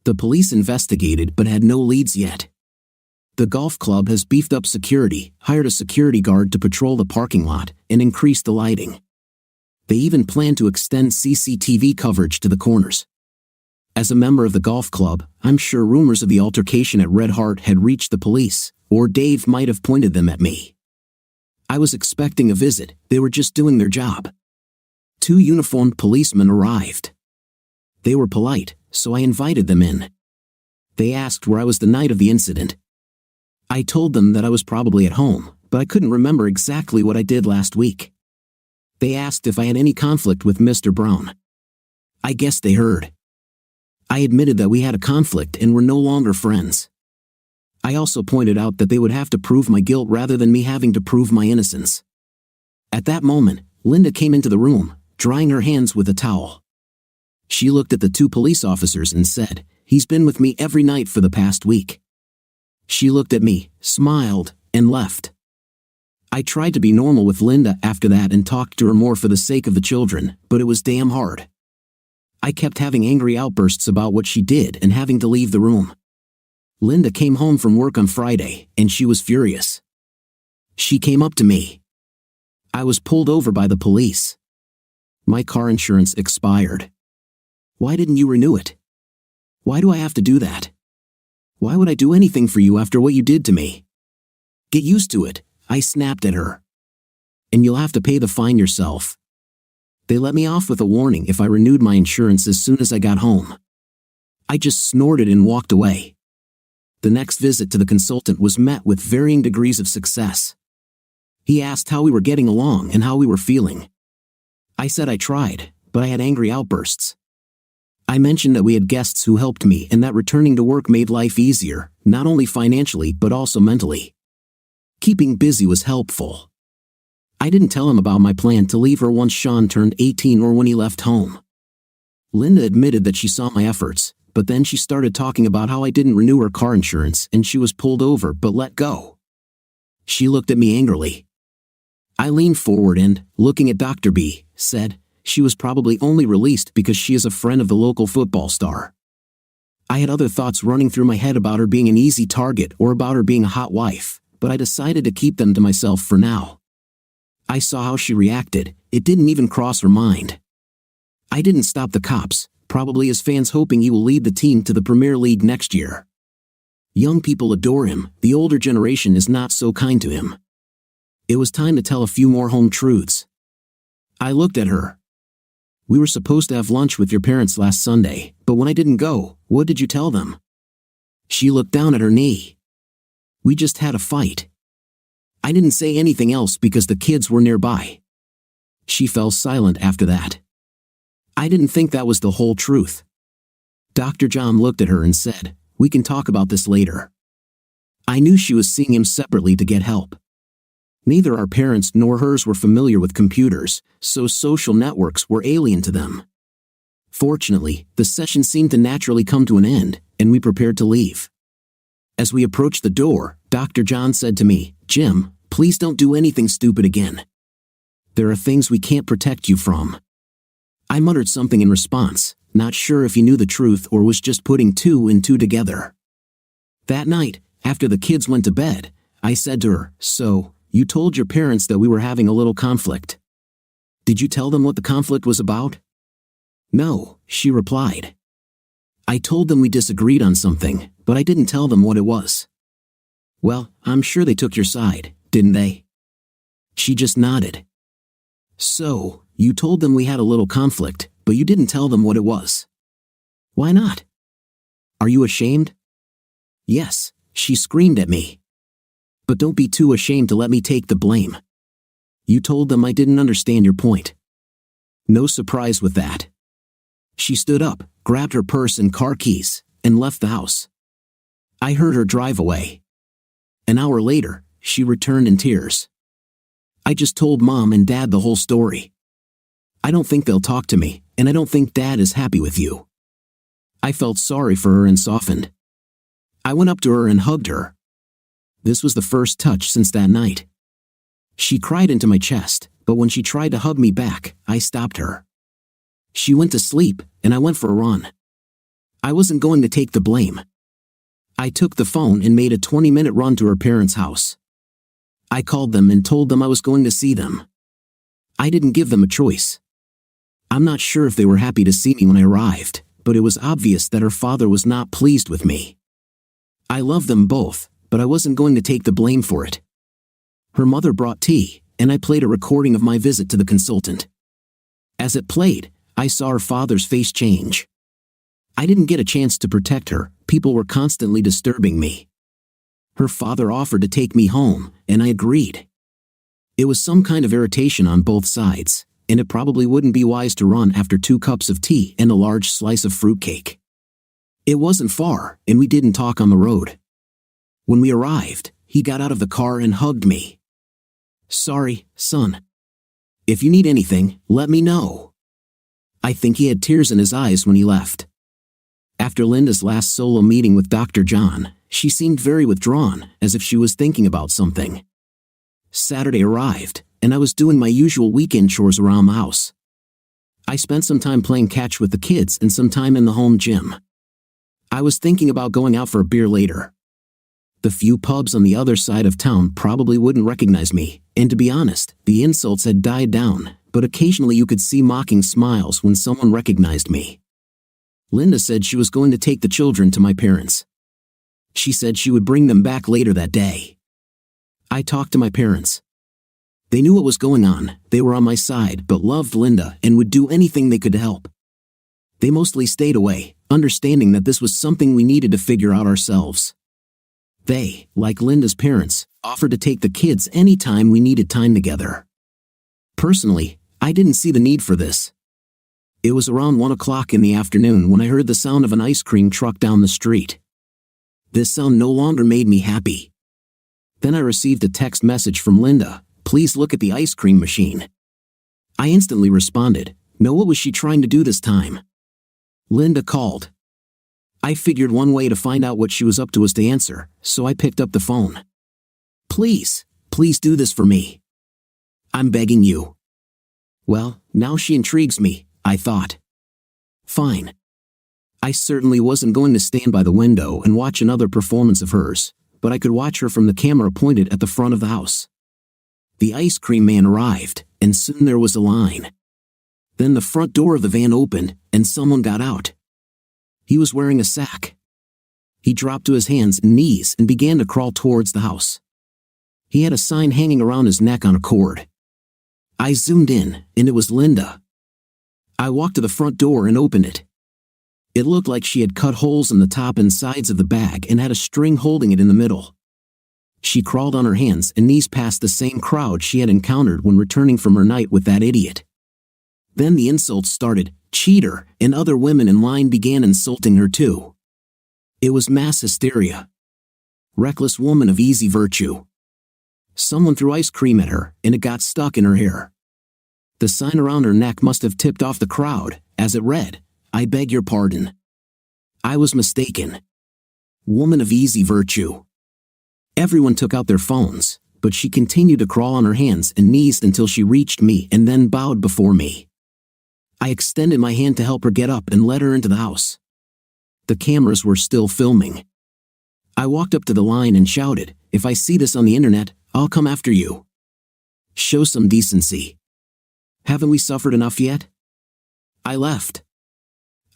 The police investigated but had no leads yet. The golf club has beefed up security, hired a security guard to patrol the parking lot, and increased the lighting. They even plan to extend CCTV coverage to the corners. As a member of the golf club, I'm sure rumors of the altercation at Red Heart had reached the police, or Dave might have pointed them at me. I was expecting a visit, they were just doing their job. 2 uniformed policemen arrived. They were polite, so I invited them in. They asked where I was the night of the incident. I told them that I was probably at home, but I couldn't remember exactly what I did last week. They asked if I had any conflict with Mr. Brown. I guess they heard. I admitted that we had a conflict and were no longer friends. I also pointed out that they would have to prove my guilt rather than me having to prove my innocence. At that moment, Linda came into the room, drying her hands with a towel. She looked at the 2 police officers and said, "He's been with me every night for the past week." She looked at me, smiled, and left. I tried to be normal with Linda after that and talked to her more for the sake of the children, but it was damn hard. I kept having angry outbursts about what she did and having to leave the room. Linda came home from work on Friday, and she was furious. She came up to me. I was pulled over by the police. My car insurance expired. Why didn't you renew it? Why do I have to do that? Why would I do anything for you after what you did to me? Get used to it, I snapped at her. And you'll have to pay the fine yourself. They let me off with a warning if I renewed my insurance as soon as I got home. I just snorted and walked away. The next visit to the consultant was met with varying degrees of success. He asked how we were getting along and how we were feeling. I said I tried, but I had angry outbursts. I mentioned that we had guests who helped me and that returning to work made life easier, not only financially but also mentally. Keeping busy was helpful. I didn't tell him about my plan to leave her once Sean turned 18 or when he left home. Linda admitted that she saw my efforts, but then she started talking about how I didn't renew her car insurance and she was pulled over but let go. She looked at me angrily. I leaned forward and, looking at Dr. B, said, she was probably only released because she is a friend of the local football star. I had other thoughts running through my head about her being an easy target or about her being a hot wife, but I decided to keep them to myself for now. I saw how she reacted, it didn't even cross her mind. I didn't stop the cops, probably as fans hoping he will lead the team to the Premier League next year. Young people adore him, the older generation is not so kind to him. It was time to tell a few more home truths. I looked at her. We were supposed to have lunch with your parents last Sunday, but when I didn't go, what did you tell them? She looked down at her knee. We just had a fight. I didn't say anything else because the kids were nearby. She fell silent after that. I didn't think that was the whole truth. Dr. John looked at her and said, "We can talk about this later." I knew she was seeing him separately to get help. Neither our parents nor hers were familiar with computers, so social networks were alien to them. Fortunately, the session seemed to naturally come to an end, and we prepared to leave. As we approached the door, Dr. John said to me, "Jim, please don't do anything stupid again. There are things we can't protect you from." I muttered something in response, not sure if he knew the truth or was just putting two and two together. That night, after the kids went to bed, I said to her, "So, you told your parents that we were having a little conflict. Did you tell them what the conflict was about?" "No," she replied. "I told them we disagreed on something, but I didn't tell them what it was." "Well, I'm sure they took your side, didn't they?" She just nodded. "So, you told them we had a little conflict, but you didn't tell them what it was. Why not? Are you ashamed?" "Yes," she screamed at me. "But don't be too ashamed to let me take the blame. You told them I didn't understand your point." No surprise with that. She stood up, grabbed her purse and car keys, and left the house. I heard her drive away. An hour later, she returned in tears. "I just told Mom and Dad the whole story. I don't think they'll talk to me, and I don't think Dad is happy with you." I felt sorry for her and softened. I went up to her and hugged her. This was the first touch since that night. She cried into my chest, but when she tried to hug me back, I stopped her. She went to sleep, and I went for a run. I wasn't going to take the blame. I took the phone and made a 20-minute run to her parents' house. I called them and told them I was going to see them. I didn't give them a choice. I'm not sure if they were happy to see me when I arrived, but it was obvious that her father was not pleased with me. I loved them both, but I wasn't going to take the blame for it. Her mother brought tea, and I played a recording of my visit to the consultant. As it played, I saw her father's face change. I didn't get a chance to protect her. People were constantly disturbing me. Her father offered to take me home, and I agreed. It was some kind of irritation on both sides, and it probably wouldn't be wise to run after 2 cups of tea and a large slice of fruitcake. It wasn't far, and we didn't talk on the road. When we arrived, he got out of the car and hugged me. "Sorry, son. If you need anything, let me know." I think he had tears in his eyes when he left. After Linda's last solo meeting with Dr. John, she seemed very withdrawn, as if she was thinking about something. Saturday arrived, and I was doing my usual weekend chores around the house. I spent some time playing catch with the kids and some time in the home gym. I was thinking about going out for a beer later. The few pubs on the other side of town probably wouldn't recognize me, and to be honest, the insults had died down, but occasionally you could see mocking smiles when someone recognized me. Linda said she was going to take the children to my parents. She said she would bring them back later that day. I talked to my parents. They knew what was going on, they were on my side but loved Linda and would do anything they could to help. They mostly stayed away, understanding that this was something we needed to figure out ourselves. They, like Linda's parents, offered to take the kids anytime we needed time together. Personally, I didn't see the need for this. It was around 1 o'clock in the afternoon when I heard the sound of an ice cream truck down the street. This sound no longer made me happy. Then I received a text message from Linda, "Please look at the ice cream machine." I instantly responded, "No, what was she trying to do this time?" Linda called. I figured one way to find out what she was up to was to answer, so I picked up the phone. Please do this for me. I'm begging you." Well, now she intrigues me, I thought. Fine. I certainly wasn't going to stand by the window and watch another performance of hers, but I could watch her from the camera pointed at the front of the house. The ice cream man arrived, and soon there was a line. Then the front door of the van opened, and someone got out. He was wearing a sack. He dropped to his hands and knees and began to crawl towards the house. He had a sign hanging around his neck on a cord. I zoomed in, and it was Linda. I walked to the front door and opened it. It looked like she had cut holes in the top and sides of the bag and had a string holding it in the middle. She crawled on her hands and knees past the same crowd she had encountered when returning from her night with that idiot. Then the insults started. Cheater, and other women in line began insulting her too. It was mass hysteria. Reckless woman of easy virtue. Someone threw ice cream at her, and it got stuck in her hair. The sign around her neck must have tipped off the crowd, as it read, "I beg your pardon." I was mistaken. Woman of easy virtue. Everyone took out their phones, but she continued to crawl on her hands and knees until she reached me and then bowed before me. I extended my hand to help her get up and led her into the house. The cameras were still filming. I walked up to the line and shouted, "If I see this on the internet, I'll come after you. Show some decency. Haven't we suffered enough yet?" I left.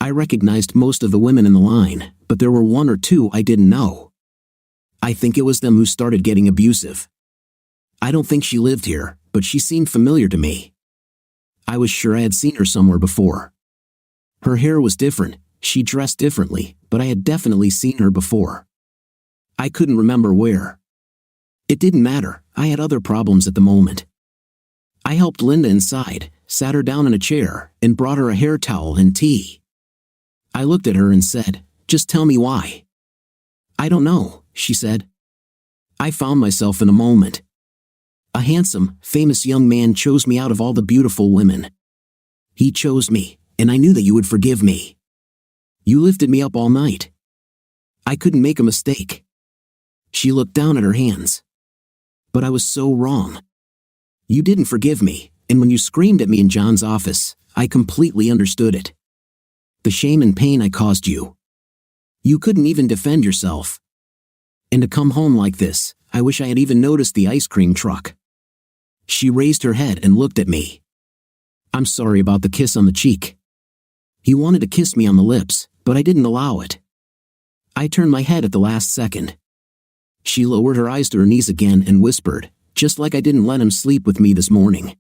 I recognized most of the women in the line, but there were one or two I didn't know. I think it was them who started getting abusive. I don't think she lived here, but she seemed familiar to me. I was sure I had seen her somewhere before. Her hair was different, she dressed differently, but I had definitely seen her before. I couldn't remember where. It didn't matter, I had other problems at the moment. I helped Linda inside, sat her down in a chair, and brought her a hair towel and tea. I looked at her and said, "Just tell me why." "I don't know," she said. I found myself in a moment. A handsome, famous young man chose me out of all the beautiful women. He chose me, and I knew that you would forgive me. You lifted me up all night. I couldn't make a mistake. She looked down at her hands. But I was so wrong. You didn't forgive me, and when you screamed at me in John's office, I completely understood it. The shame and pain I caused you. You couldn't even defend yourself. And to come home like this, I wish I had even noticed the ice cream truck. She raised her head and looked at me. I'm sorry about the kiss on the cheek. He wanted to kiss me on the lips, but I didn't allow it. I turned my head at the last second. She lowered her eyes to her knees again and whispered, "Just like I didn't let him sleep with me this morning.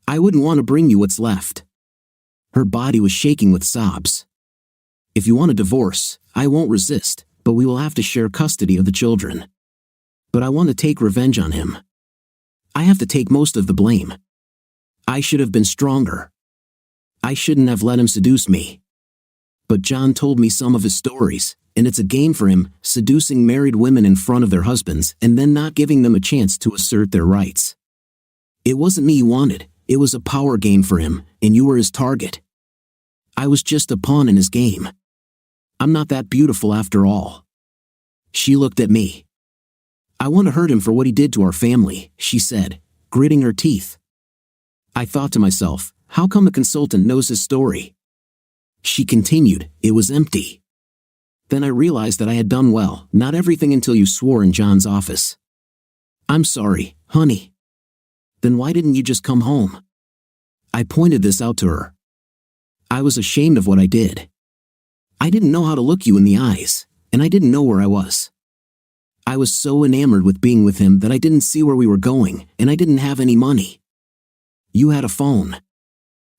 I wouldn't want to bring you what's left." Her body was shaking with sobs. "If you want a divorce, I won't resist, but we will have to share custody of the children. But I want to take revenge on him. I have to take most of the blame. I should have been stronger. I shouldn't have let him seduce me. But John told me some of his stories, and it's a game for him, seducing married women in front of their husbands and then not giving them a chance to assert their rights. It wasn't me he wanted, it was a power game for him, and you were his target. I was just a pawn in his game. I'm not that beautiful after all." She looked at me. "I want to hurt him for what he did to our family," she said, gritting her teeth. I thought to myself, how come the consultant knows his story? She continued, "It was empty." Then I realized that I had done well, not everything until you swore in John's office. "I'm sorry, honey." "Then why didn't you just come home?" I pointed this out to her. I was ashamed of what I did. I didn't know how to look you in the eyes, and I didn't know where I was. I was so enamored with being with him that I didn't see where we were going, and I didn't have any money. You had a phone.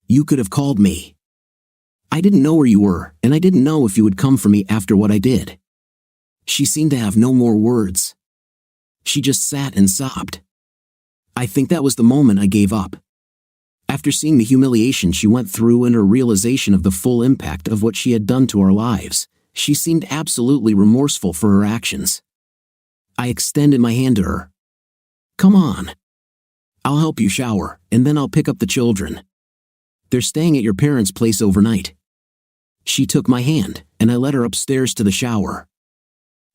You could have called me. I didn't know where you were, and I didn't know if you would come for me after what I did." She seemed to have no more words. She just sat and sobbed. I think that was the moment I gave up. After seeing the humiliation she went through and her realization of the full impact of what she had done to our lives, she seemed absolutely remorseful for her actions. I extended my hand to her. "Come on. I'll help you shower, and then I'll pick up the children. They're staying at your parents' place overnight." She took my hand, and I led her upstairs to the shower.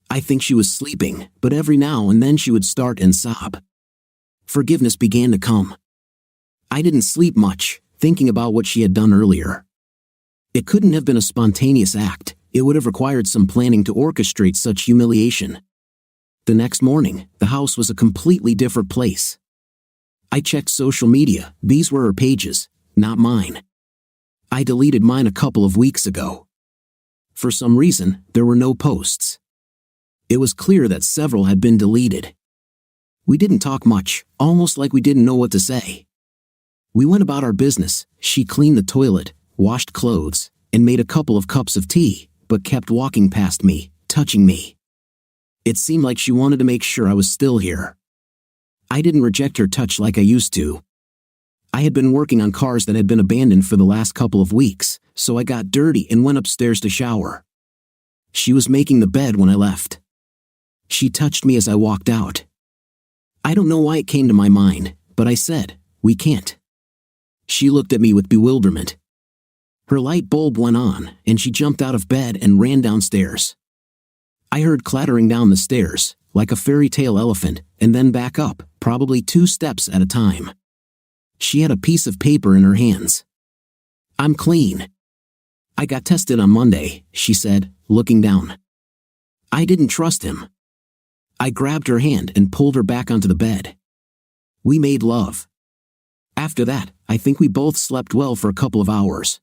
I think she was sleeping, but every now and then she would start and sob. Forgiveness began to come. I didn't sleep much, thinking about what she had done earlier. It couldn't have been a spontaneous act, it would have required some planning to orchestrate such humiliation. The next morning, the house was a completely different place. I checked social media, these were her pages, not mine. I deleted mine a couple of weeks ago. For some reason, there were no posts. It was clear that several had been deleted. We didn't talk much, almost like we didn't know what to say. We went about our business. She cleaned the toilet, washed clothes, and made a couple of cups of tea, but kept walking past me, touching me. It seemed like she wanted to make sure I was still here. I didn't reject her touch like I used to. I had been working on cars that had been abandoned for the last couple of weeks, so I got dirty and went upstairs to shower. She was making the bed when I left. She touched me as I walked out. I don't know why it came to my mind, but I said, "We can't." She looked at me with bewilderment. Her light bulb went on, and she jumped out of bed and ran downstairs. I heard clattering down the stairs, like a fairy tale elephant, and then back up, probably 2 steps at a time. She had a piece of paper in her hands. "I'm clean. I got tested on Monday," she said, looking down. I didn't trust him. I grabbed her hand and pulled her back onto the bed. We made love. After that, I think we both slept well for a couple of hours.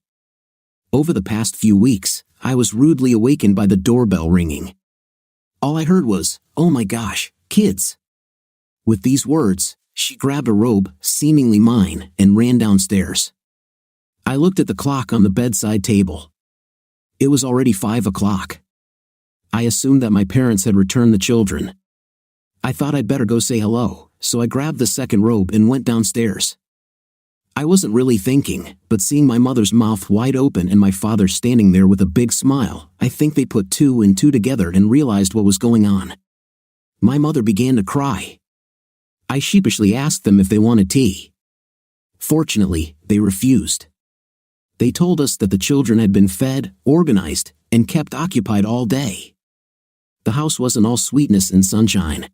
Over the past few weeks, I was rudely awakened by the doorbell ringing. All I heard was, "Oh my gosh, kids." With these words, she grabbed a robe, seemingly mine, and ran downstairs. I looked at the clock on the bedside table. It was already 5 o'clock. I assumed that my parents had returned the children. I thought I'd better go say hello, so I grabbed the second robe and went downstairs. I wasn't really thinking, but seeing my mother's mouth wide open and my father standing there with a big smile, I think they put 2 and 2 together and realized what was going on. My mother began to cry. I sheepishly asked them if they wanted tea. Fortunately, they refused. They told us that the children had been fed, organized, and kept occupied all day. The house wasn't all sweetness and sunshine.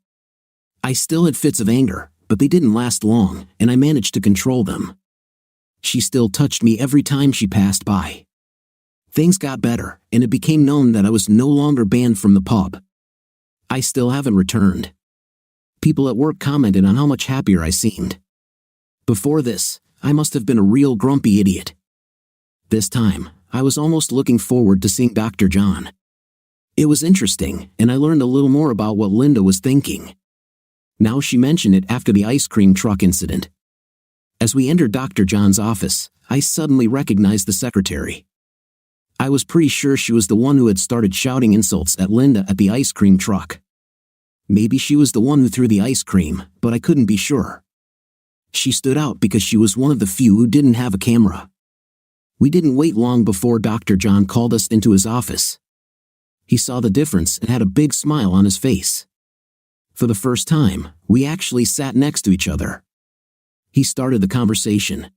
I still had fits of anger, but they didn't last long, and I managed to control them. She still touched me every time she passed by. Things got better, and it became known that I was no longer banned from the pub. I still haven't returned. People at work commented on how much happier I seemed. Before this, I must have been a real grumpy idiot. This time, I was almost looking forward to seeing Dr. John. It was interesting, and I learned a little more about what Linda was thinking. Now she mentioned it after the ice cream truck incident. As we entered Dr. John's office, I suddenly recognized the secretary. I was pretty sure she was the one who had started shouting insults at Linda at the ice cream truck. Maybe she was the one who threw the ice cream, but I couldn't be sure. She stood out because she was one of the few who didn't have a camera. We didn't wait long before Dr. John called us into his office. He saw the difference and had a big smile on his face. For the first time, we actually sat next to each other. He started the conversation.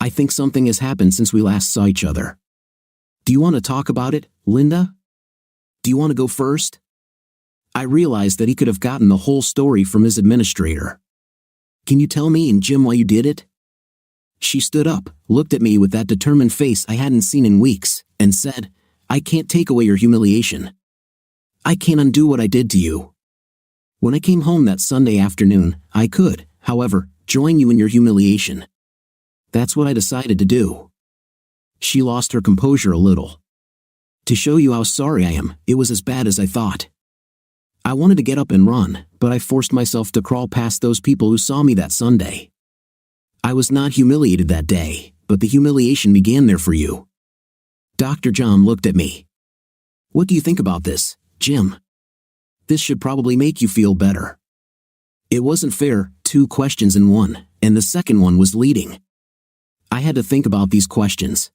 "I think something has happened since we last saw each other. Do you want to talk about it, Linda? Do you want to go first?" I realized that he could have gotten the whole story from his administrator. "Can you tell me and Jim why you did it?" She stood up, looked at me with that determined face I hadn't seen in weeks, and said, "I can't take away your humiliation. I can't undo what I did to you. When I came home that Sunday afternoon, I could, however, join you in your humiliation. That's what I decided to do." She lost her composure a little. "To show you how sorry I am, it was as bad as I thought. I wanted to get up and run, but I forced myself to crawl past those people who saw me that Sunday. I was not humiliated that day, but the humiliation began there for you." Dr. John looked at me. "What do you think about this, Jim? This should probably make you feel better." It wasn't fair, 2 questions in one, and the second one was leading. I had to think about these questions.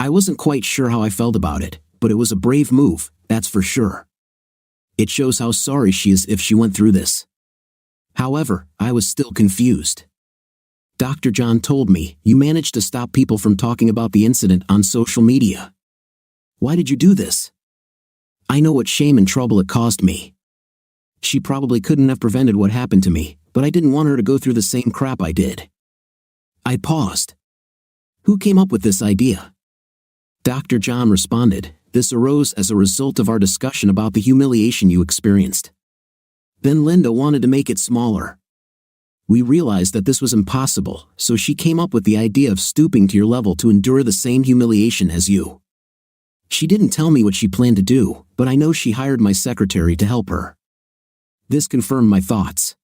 I wasn't quite sure how I felt about it, but it was a brave move, that's for sure. It shows how sorry she is if she went through this. However, I was still confused. Dr. John told me, "You managed to stop people from talking about the incident on social media. Why did you do this? I know what shame and trouble it caused me. She probably couldn't have prevented what happened to me, but I didn't want her to go through the same crap I did." I paused. "Who came up with this idea?" Dr. John responded, "This arose as a result of our discussion about the humiliation you experienced. Then Linda wanted to make it smaller. We realized that this was impossible, so she came up with the idea of stooping to your level to endure the same humiliation as you. She didn't tell me what she planned to do, but I know she hired my secretary to help her." This confirmed my thoughts.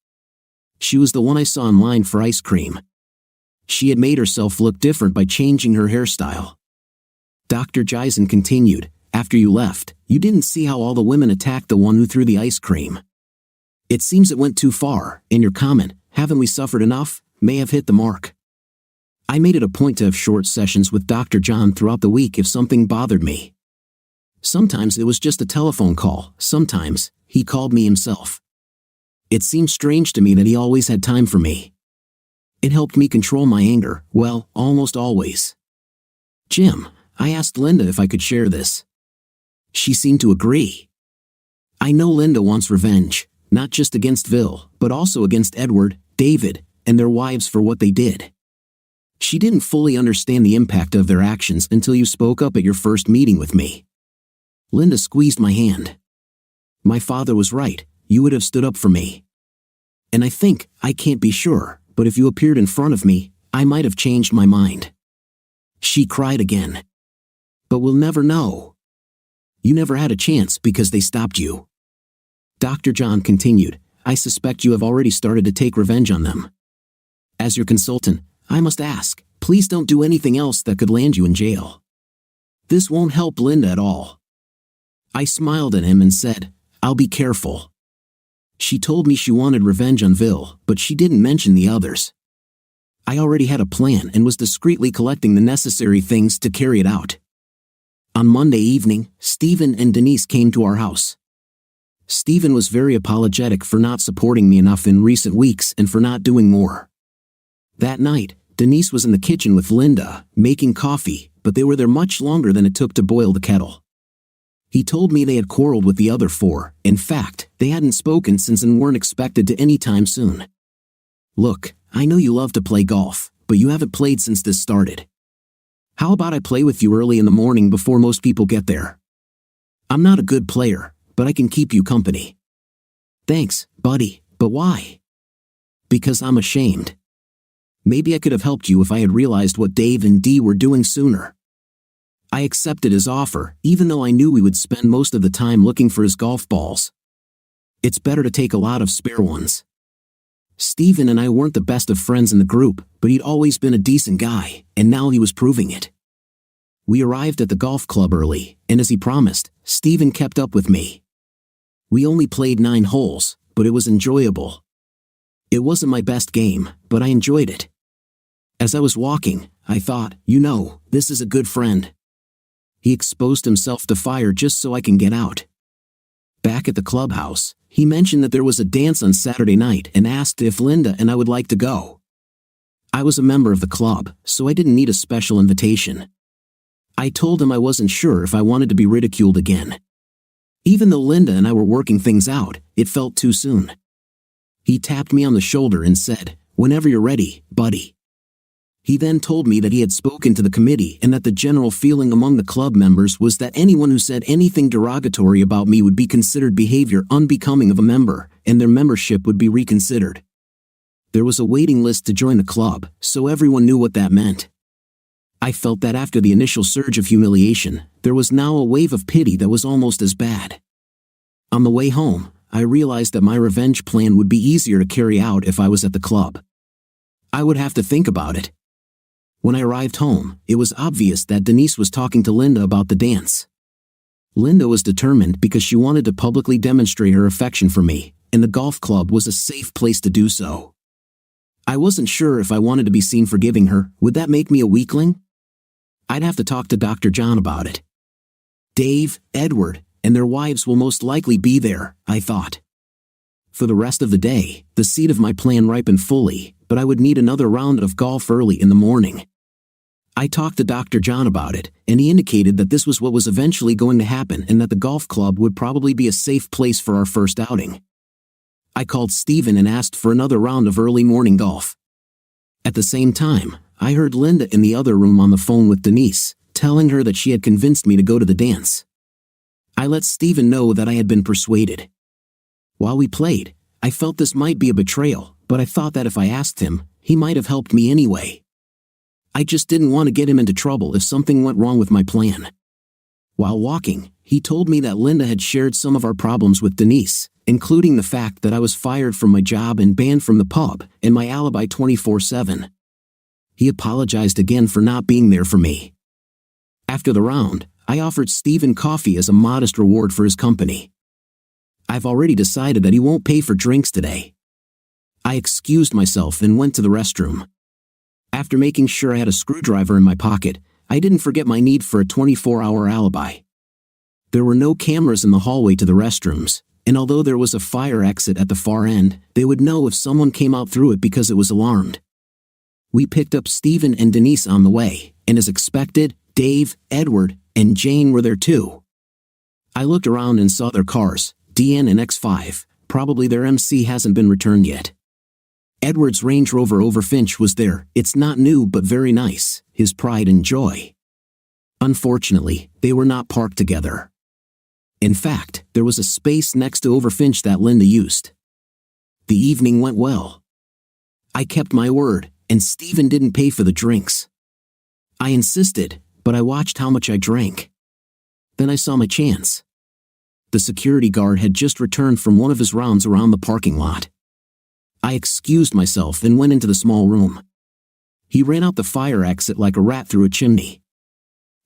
She was the one I saw in line for ice cream. She had made herself look different by changing her hairstyle. Dr. Jisen continued, after you left, you didn't see how all the women attacked the one who threw the ice cream. It seems it went too far, and your comment, haven't we suffered enough, may have hit the mark. I made it a point to have short sessions with Dr. John throughout the week if something bothered me. Sometimes it was just a telephone call, sometimes he called me himself. It seemed strange to me that he always had time for me. It helped me control my anger, well, almost always. Jim, I asked Linda if I could share this. She seemed to agree. I know Linda wants revenge, not just against Vil, but also against Edward, David, and their wives for what they did. She didn't fully understand the impact of their actions until you spoke up at your first meeting with me. Linda squeezed my hand. My father was right, you would have stood up for me. And I can't be sure, but if you appeared in front of me, I might have changed my mind. She cried again. But we'll never know. You never had a chance because they stopped you. Dr. John continued, I suspect you have already started to take revenge on them. As your consultant, I must ask, please don't do anything else that could land you in jail. This won't help Linda at all. I smiled at him and said, I'll be careful. She told me she wanted revenge on Vil, but she didn't mention the others. I already had a plan and was discreetly collecting the necessary things to carry it out. On Monday evening, Stephen and Denise came to our house. Stephen was very apologetic for not supporting me enough in recent weeks and for not doing more. That night, Denise was in the kitchen with Linda, making coffee, but they were there much longer than it took to boil the kettle. He told me they had quarreled with the other four. In fact, they hadn't spoken since and weren't expected to any time soon. Look, I know you love to play golf, but you haven't played since this started. How about I play with you early in the morning before most people get there? I'm not a good player, but I can keep you company. Thanks, buddy, but why? Because I'm ashamed. Maybe I could have helped you if I had realized what Dave and Dee were doing sooner. I accepted his offer, even though I knew we would spend most of the time looking for his golf balls. It's better to take a lot of spare ones. Stephen and I weren't the best of friends in the group, but he'd always been a decent guy, and now he was proving it. We arrived at the golf club early, and as he promised, Stephen kept up with me. We only played 9 holes, but it was enjoyable. It wasn't my best game, but I enjoyed it. As I was walking, I thought, this is a good friend. He exposed himself to fire just so I can get out. Back at the clubhouse, he mentioned that there was a dance on Saturday night and asked if Linda and I would like to go. I was a member of the club, so I didn't need a special invitation. I told him I wasn't sure if I wanted to be ridiculed again. Even though Linda and I were working things out, it felt too soon. He tapped me on the shoulder and said, "Whenever you're ready, buddy." He then told me that he had spoken to the committee and that the general feeling among the club members was that anyone who said anything derogatory about me would be considered behavior unbecoming of a member, and their membership would be reconsidered. There was a waiting list to join the club, so everyone knew what that meant. I felt that after the initial surge of humiliation, there was now a wave of pity that was almost as bad. On the way home, I realized that my revenge plan would be easier to carry out if I was at the club. I would have to think about it. When I arrived home, it was obvious that Denise was talking to Linda about the dance. Linda was determined because she wanted to publicly demonstrate her affection for me, and the golf club was a safe place to do so. I wasn't sure if I wanted to be seen forgiving her. Would that make me a weakling? I'd have to talk to Dr. John about it. Dave, Edward, and their wives will most likely be there, I thought. For the rest of the day, the seed of my plan ripened fully, but I would need another round of golf early in the morning. I talked to Dr. John about it, and he indicated that this was what was eventually going to happen and that the golf club would probably be a safe place for our first outing. I called Stephen and asked for another round of early morning golf. At the same time, I heard Linda in the other room on the phone with Denise, telling her that she had convinced me to go to the dance. I let Stephen know that I had been persuaded. While we played, I felt this might be a betrayal, but I thought that if I asked him, he might have helped me anyway. I just didn't want to get him into trouble if something went wrong with my plan. While walking, He told me that Linda had shared some of our problems with Denise, including the fact that I was fired from my job and banned from the pub, and my alibi 24/7. He apologized again for not being there for me. After the round, I offered Stephen coffee as a modest reward for his company. I've already decided that he won't pay for drinks today. I excused myself and went to the restroom. After making sure I had a screwdriver in my pocket, I didn't forget my need for a 24-hour alibi. There were no cameras in the hallway to the restrooms, and although there was a fire exit at the far end, they would know if someone came out through it because it was alarmed. We picked up Stephen and Denise on the way, and as expected, Dave, Edward, and Jane were there too. I looked around and saw their cars, DN and X5, probably their MC hasn't been returned yet. Edward's Range Rover Overfinch was there. It's not new but very nice, his pride and joy. Unfortunately, they were not parked together. In fact, there was a space next to Overfinch that Linda used. The evening went well. I kept my word, and Stephen didn't pay for the drinks. I insisted, but I watched how much I drank. Then I saw my chance. The security guard had just returned from one of his rounds around the parking lot. I excused myself and went into the small room. He ran out the fire exit like a rat through a chimney.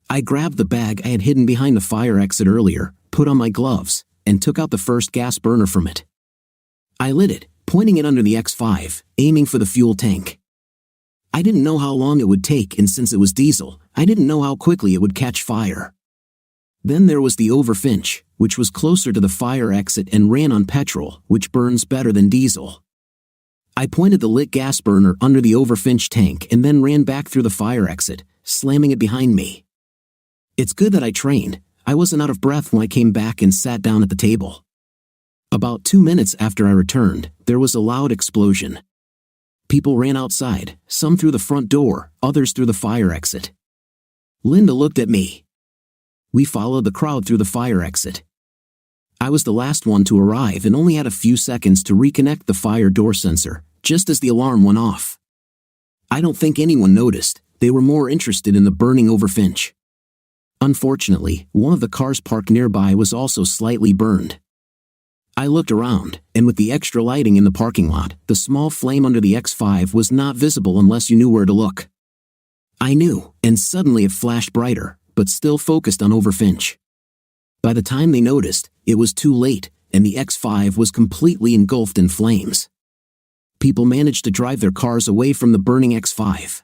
I grabbed the bag I had hidden behind the fire exit earlier, put on my gloves, and took out the first gas burner from it. I lit it, pointing it under the X5, aiming for the fuel tank. I didn't know how long it would take, and since it was diesel, I didn't know how quickly it would catch fire. Then there was the Overfinch, which was closer to the fire exit and ran on petrol, which burns better than diesel. I pointed the lit gas burner under the Overfinch tank and then ran back through the fire exit, slamming it behind me. It's good that I trained. I wasn't out of breath when I came back and sat down at the table. About 2 minutes after I returned, there was a loud explosion. People ran outside, some through the front door, others through the fire exit. Linda looked at me. We followed the crowd through the fire exit. I was the last one to arrive and only had a few seconds to reconnect the fire door sensor, just as the alarm went off. I don't think anyone noticed. They were more interested in the burning Overfinch. Unfortunately, one of the cars parked nearby was also slightly burned. I looked around, and with the extra lighting in the parking lot, the small flame under the X5 was not visible unless you knew where to look. I knew, and suddenly it flashed brighter, but still focused on Overfinch. By the time they noticed, it was too late, and the X5 was completely engulfed in flames. People managed to drive their cars away from the burning X5.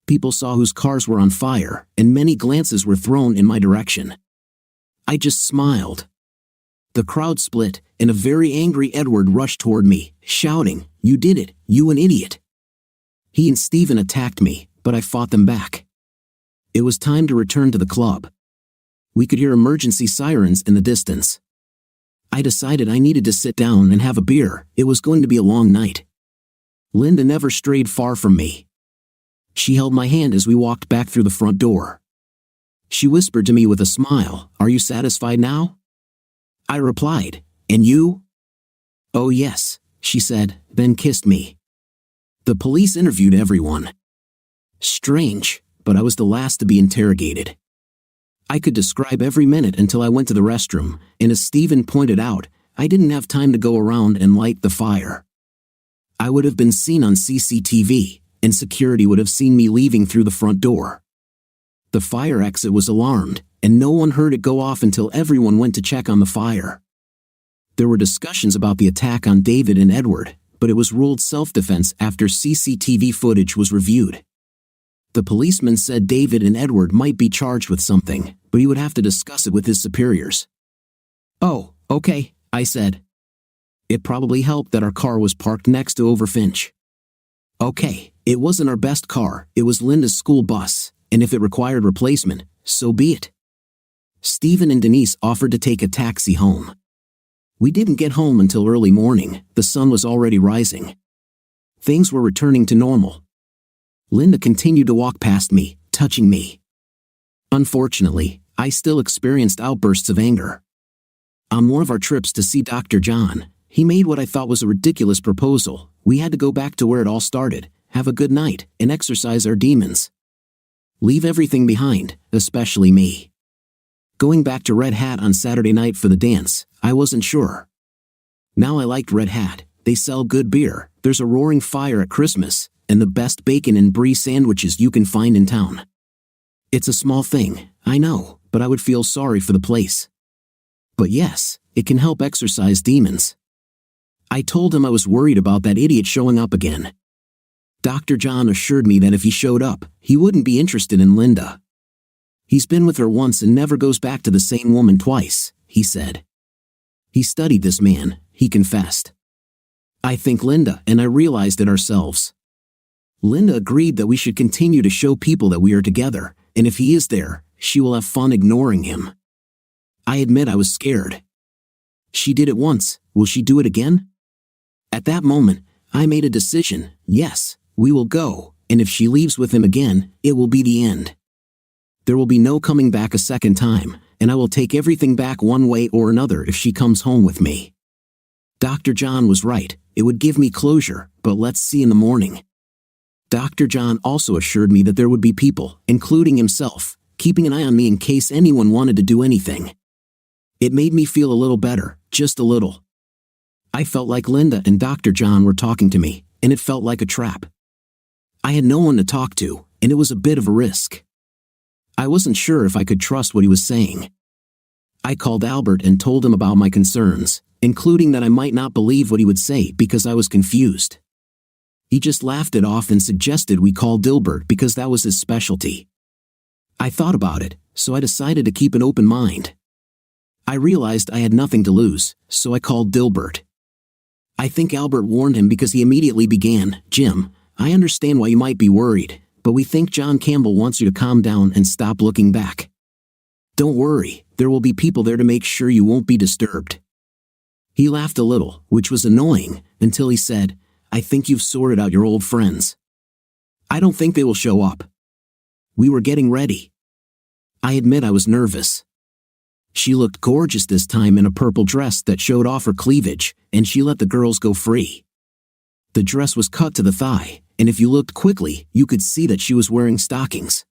People saw whose cars were on fire, and many glances were thrown in my direction. I just smiled. The crowd split, and a very angry Edward rushed toward me, shouting, "You did it, you an idiot!" He and Stephen attacked me, but I fought them back. It was time to return to the club. We could hear emergency sirens in the distance. I decided I needed to sit down and have a beer. It was going to be a long night. Linda never strayed far from me. She held my hand as we walked back through the front door. She whispered to me with a smile, "Are you satisfied now?" I replied, "And you?" "Oh yes," she said, then kissed me. The police interviewed everyone. Strange, but I was the last to be interrogated. I could describe every minute until I went to the restroom, and as Stephen pointed out, I didn't have time to go around and light the fire. I would have been seen on CCTV, and security would have seen me leaving through the front door. The fire exit was alarmed, and no one heard it go off until everyone went to check on the fire. There were discussions about the attack on David and Edward, but it was ruled self-defense after CCTV footage was reviewed. The policeman said David and Edward might be charged with something, but he would have to discuss it with his superiors. "Oh, okay," I said. It probably helped that our car was parked next to Overfinch. Okay, it wasn't our best car, it was Linda's school bus, and if it required replacement, so be it. Stephen and Denise offered to take a taxi home. We didn't get home until early morning. The sun was already rising. Things were returning to normal. Linda continued to walk past me, touching me. Unfortunately, I still experienced outbursts of anger. On one of our trips to see Dr. John, he made what I thought was a ridiculous proposal. We had to go back to where it all started, have a good night, and exorcise our demons. Leave everything behind, especially me. Going back to Red Hat on Saturday night for the dance, I wasn't sure. Now I liked Red Hat. They sell good beer, there's a roaring fire at Christmas, and the best bacon and brie sandwiches you can find in town. It's a small thing, I know, but I would feel sorry for the place. But yes, it can help exorcise demons. I told him I was worried about that idiot showing up again. Dr. John assured me that if he showed up, he wouldn't be interested in Linda. He's been with her once and never goes back to the same woman twice, he said. He studied this man, he confessed. I think Linda and I realized it ourselves. Linda agreed that we should continue to show people that we are together, and if he is there, she will have fun ignoring him. I admit I was scared. She did it once, will she do it again? At that moment, I made a decision, yes, we will go, and if she leaves with him again, it will be the end. There will be no coming back a second time, and I will take everything back one way or another if she comes home with me. Dr. John was right, it would give me closure, but let's see in the morning. Dr. John also assured me that there would be people, including himself, keeping an eye on me in case anyone wanted to do anything. It made me feel a little better, just a little. I felt like Linda and Dr. John were talking to me, and it felt like a trap. I had no one to talk to, and it was a bit of a risk. I wasn't sure if I could trust what he was saying. I called Albert and told him about my concerns, including that I might not believe what he would say because I was confused. He just laughed it off and suggested we call Dilbert because that was his specialty. I thought about it, so I decided to keep an open mind. I realized I had nothing to lose, so I called Dilbert. I think Albert warned him because he immediately began, Jim, I understand why you might be worried, but we think John Campbell wants you to calm down and stop looking back. Don't worry, there will be people there to make sure you won't be disturbed. He laughed a little, which was annoying, until he said, I think you've sorted out your old friends. I don't think they will show up. We were getting ready. I admit I was nervous. She looked gorgeous this time in a purple dress that showed off her cleavage, and she let the girls go free. The dress was cut to the thigh, and if you looked quickly, you could see that she was wearing stockings.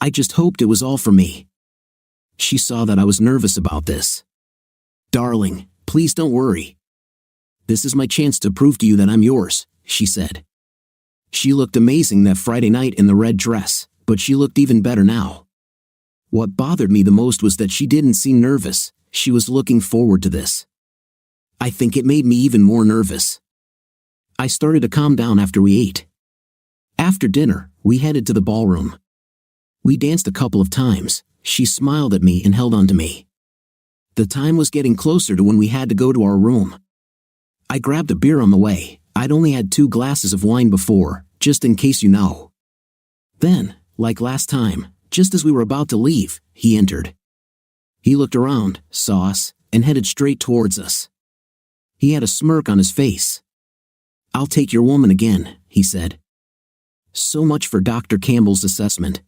I just hoped it was all for me. She saw that I was nervous about this. Darling, please don't worry. This is my chance to prove to you that I'm yours, she said. She looked amazing that Friday night in the red dress, but she looked even better now. What bothered me the most was that she didn't seem nervous, she was looking forward to this. I think it made me even more nervous. I started to calm down after we ate. After dinner, we headed to the ballroom. We danced a couple of times, she smiled at me and held on to me. The time was getting closer to when we had to go to our room. I grabbed a beer on the way, I'd only had 2 glasses of wine before, just in case you know. Then, like last time, just as we were about to leave, he entered. He looked around, saw us, and headed straight towards us. He had a smirk on his face. I'll take your woman again, he said. So much for Dr. Campbell's assessment.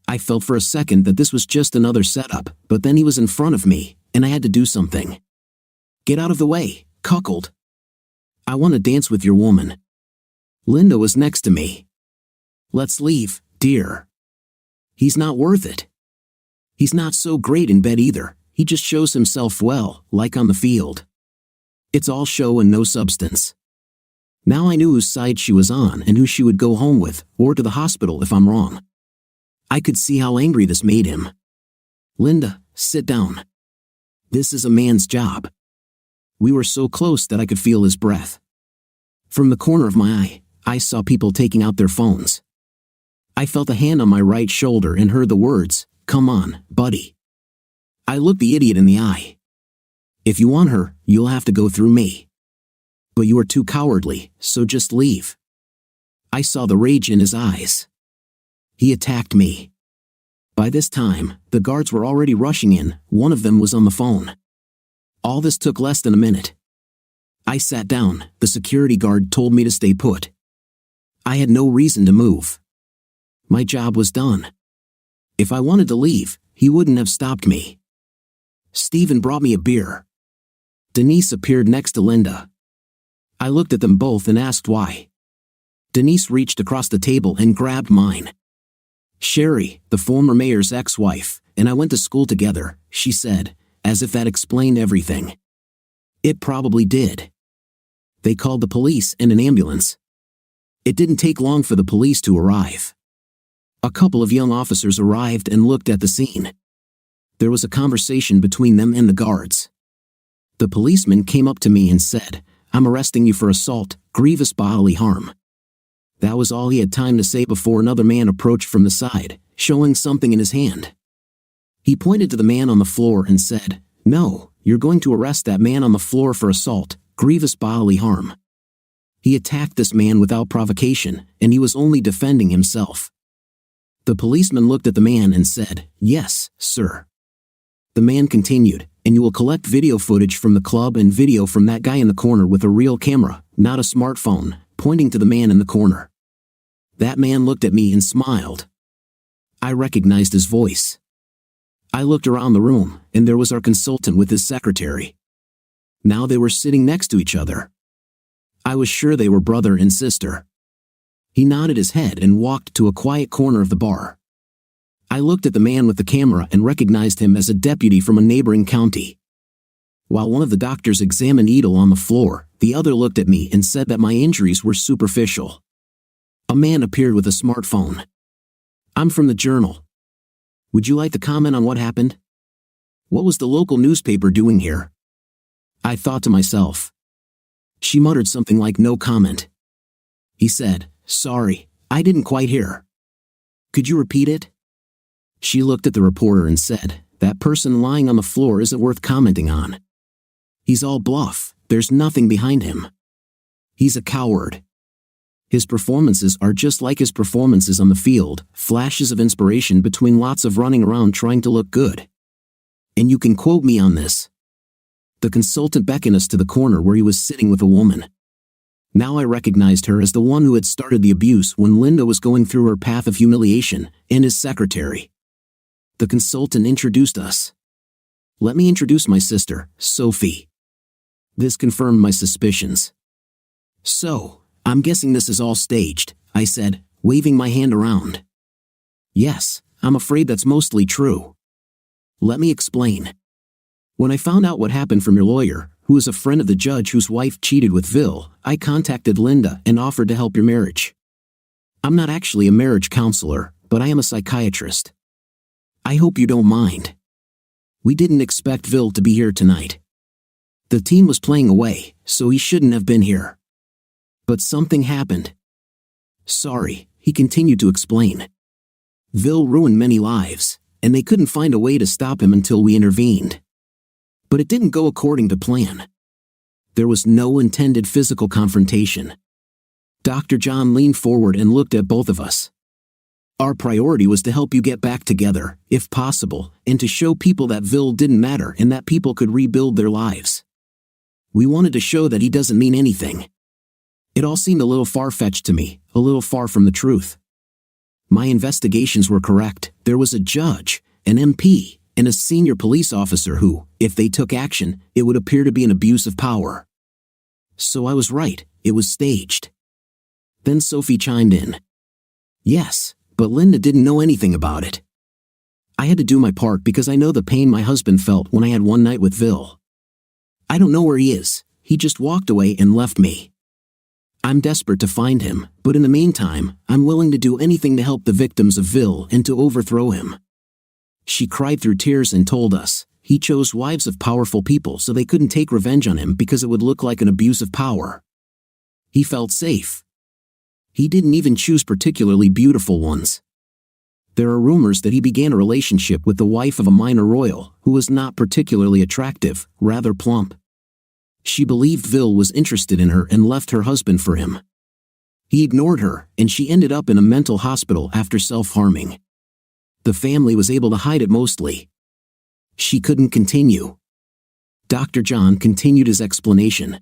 I felt for a second that this was just another setup, but then he was in front of me, and I had to do something. Get out of the way, cuckold. I want to dance with your woman. Linda was next to me. Let's leave, dear. He's not worth it. He's not so great in bed either, he just shows himself well, like on the field. It's all show and no substance. Now I knew whose side she was on and who she would go home with, or to the hospital if I'm wrong. I could see how angry this made him. Linda, sit down. This is a man's job. We were so close that I could feel his breath. From the corner of my eye, I saw people taking out their phones. I felt a hand on my right shoulder and heard the words, come on, buddy. I looked the idiot in the eye. If you want her, you'll have to go through me. But you are too cowardly, so just leave. I saw the rage in his eyes. He attacked me. By this time, the guards were already rushing in, one of them was on the phone. All this took less than a minute. I sat down, the security guard told me to stay put. I had no reason to move. My job was done. If I wanted to leave, he wouldn't have stopped me. Stephen brought me a beer. Denise appeared next to Linda. I looked at them both and asked why. Denise reached across the table and grabbed mine. Sherry, the former mayor's ex-wife, and I went to school together," she said, as if that explained everything. It probably did. They called the police and an ambulance. It didn't take long for the police to arrive. A couple of young officers arrived and looked at the scene. There was a conversation between them and the guards. The policeman came up to me and said, "I'm arresting you for assault, grievous bodily harm." That was all he had time to say before another man approached from the side, showing something in his hand. He pointed to the man on the floor and said, "No, you're going to arrest that man on the floor for assault, grievous bodily harm." He attacked this man without provocation, and he was only defending himself. The policeman looked at the man and said, "Yes, sir." The man continued, "And you will collect video footage from the club and video from that guy in the corner with a real camera, not a smartphone," pointing to the man in the corner. That man looked at me and smiled. I recognized his voice. I looked around the room, and there was our consultant with his secretary. Now they were sitting next to each other. I was sure they were brother and sister. He nodded his head and walked to a quiet corner of the bar. I looked at the man with the camera and recognized him as a deputy from a neighboring county. While one of the doctors examined Edel on the floor, the other looked at me and said that my injuries were superficial. A man appeared with a smartphone. "I'm from the Journal. Would you like to comment on what happened? What was the local newspaper doing here?" I thought to myself. She muttered something like no comment. He said, "Sorry, I didn't quite hear. Could you repeat it?" She looked at the reporter and said, "That person lying on the floor isn't worth commenting on. He's all bluff, there's nothing behind him. He's a coward. His performances are just like his performances on the field, flashes of inspiration between lots of running around trying to look good. And you can quote me on this." The consultant beckoned us to the corner where he was sitting with a woman. Now I recognized her as the one who had started the abuse when Linda was going through her path of humiliation, and his secretary. The consultant introduced us. "Let me introduce my sister, Sophie." This confirmed my suspicions. "So, I'm guessing this is all staged," I said, waving my hand around. "Yes, I'm afraid that's mostly true. Let me explain. When I found out what happened from your lawyer, who is a friend of the judge whose wife cheated with Vil, I contacted Linda and offered to help your marriage. I'm not actually a marriage counselor, but I am a psychiatrist. I hope you don't mind. We didn't expect Vil to be here tonight. The team was playing away, so he shouldn't have been here. But something happened. Sorry," he continued to explain. "Vil ruined many lives, and they couldn't find a way to stop him until we intervened. But it didn't go according to plan. There was no intended physical confrontation." Dr. John leaned forward and looked at both of us. "Our priority was to help you get back together, if possible, and to show people that Vil didn't matter and that people could rebuild their lives. We wanted to show that he doesn't mean anything. It all seemed a little far-fetched to me, a little far from the truth. My investigations were correct. There was a judge, an MP, and a senior police officer who, if they took action, it would appear to be an abuse of power. So I was right, it was staged." Then Sophie chimed in. "Yes, but Linda didn't know anything about it. I had to do my part because I know the pain my husband felt when I had one night with Vil. I don't know where he is, he just walked away and left me. I'm desperate to find him, but in the meantime, I'm willing to do anything to help the victims of Vil and to overthrow him." She cried through tears and told us, he chose wives of powerful people so they couldn't take revenge on him because it would look like an abuse of power. He felt safe. He didn't even choose particularly beautiful ones. There are rumors that he began a relationship with the wife of a minor royal, who was not particularly attractive, rather plump. She believed Vil was interested in her and left her husband for him. He ignored her, and she ended up in a mental hospital after self-harming. The family was able to hide it mostly. She couldn't continue. Dr. John continued his explanation.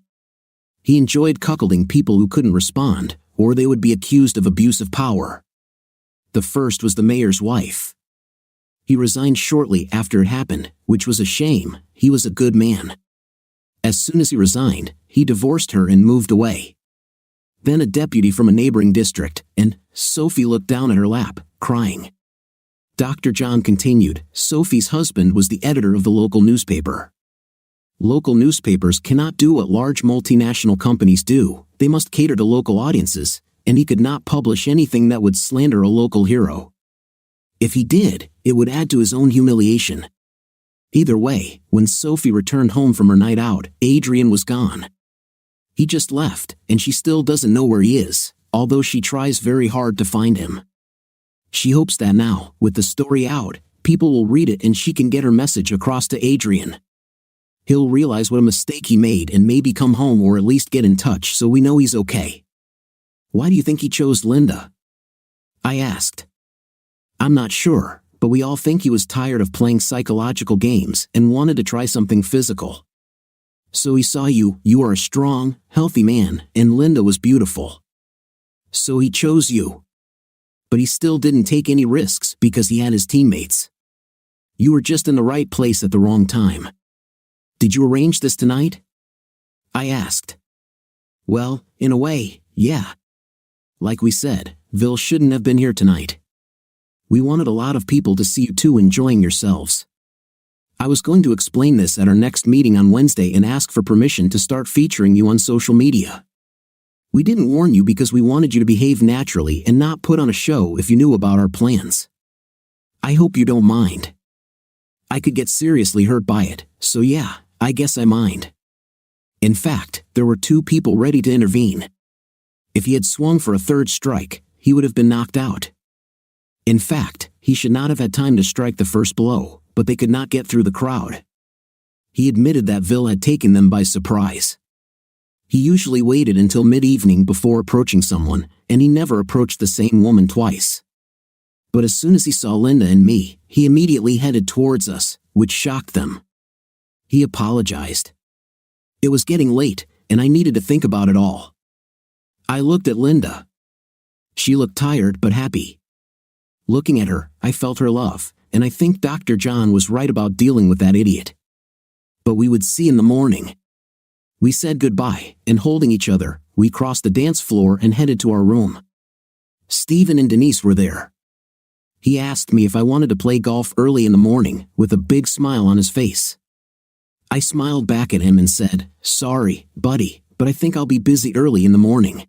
He enjoyed cuckolding people who couldn't respond, or they would be accused of abuse of power. The first was the mayor's wife. He resigned shortly after it happened, which was a shame. He was a good man. As soon as he resigned, he divorced her and moved away. Then a deputy from a neighboring district, and Sophie looked down at her lap, crying. Dr. John continued, Sophie's husband was the editor of the local newspaper. Local newspapers cannot do what large multinational companies do, they must cater to local audiences, and he could not publish anything that would slander a local hero. If he did, it would add to his own humiliation. Either way, when Sophie returned home from her night out, Adrian was gone. He just left, and she still doesn't know where he is, although she tries very hard to find him. She hopes that now, with the story out, people will read it and she can get her message across to Adrian. He'll realize what a mistake he made and maybe come home or at least get in touch so we know he's okay. Why do you think he chose Linda? I asked. I'm not sure, but we all think he was tired of playing psychological games and wanted to try something physical. So he saw you are a strong, healthy man, and Linda was beautiful. So he chose you. But he still didn't take any risks because he had his teammates. You were just in the right place at the wrong time. Did you arrange this tonight? I asked. Well, in a way, yeah. Like we said, Vil shouldn't have been here tonight. We wanted a lot of people to see you two enjoying yourselves. I was going to explain this at our next meeting on Wednesday and ask for permission to start featuring you on social media. We didn't warn you because we wanted you to behave naturally and not put on a show if you knew about our plans. I hope you don't mind. I could get seriously hurt by it, so yeah, I guess I mind. In fact, there were 2 people ready to intervene. If he had swung for a 3rd strike, he would have been knocked out. In fact, he should not have had time to strike the first blow, but they could not get through the crowd. He admitted that Vil had taken them by surprise. He usually waited until mid-evening before approaching someone, and he never approached the same woman twice. But as soon as he saw Linda and me, he immediately headed towards us, which shocked them. He apologized. It was getting late, and I needed to think about it all. I looked at Linda. She looked tired but happy. Looking at her, I felt her love, and I think Dr. John was right about dealing with that idiot. But we would see in the morning. We said goodbye, and holding each other, we crossed the dance floor and headed to our room. Stephen and Denise were there. He asked me if I wanted to play golf early in the morning, with a big smile on his face. I smiled back at him and said, "Sorry, buddy, but I think I'll be busy early in the morning."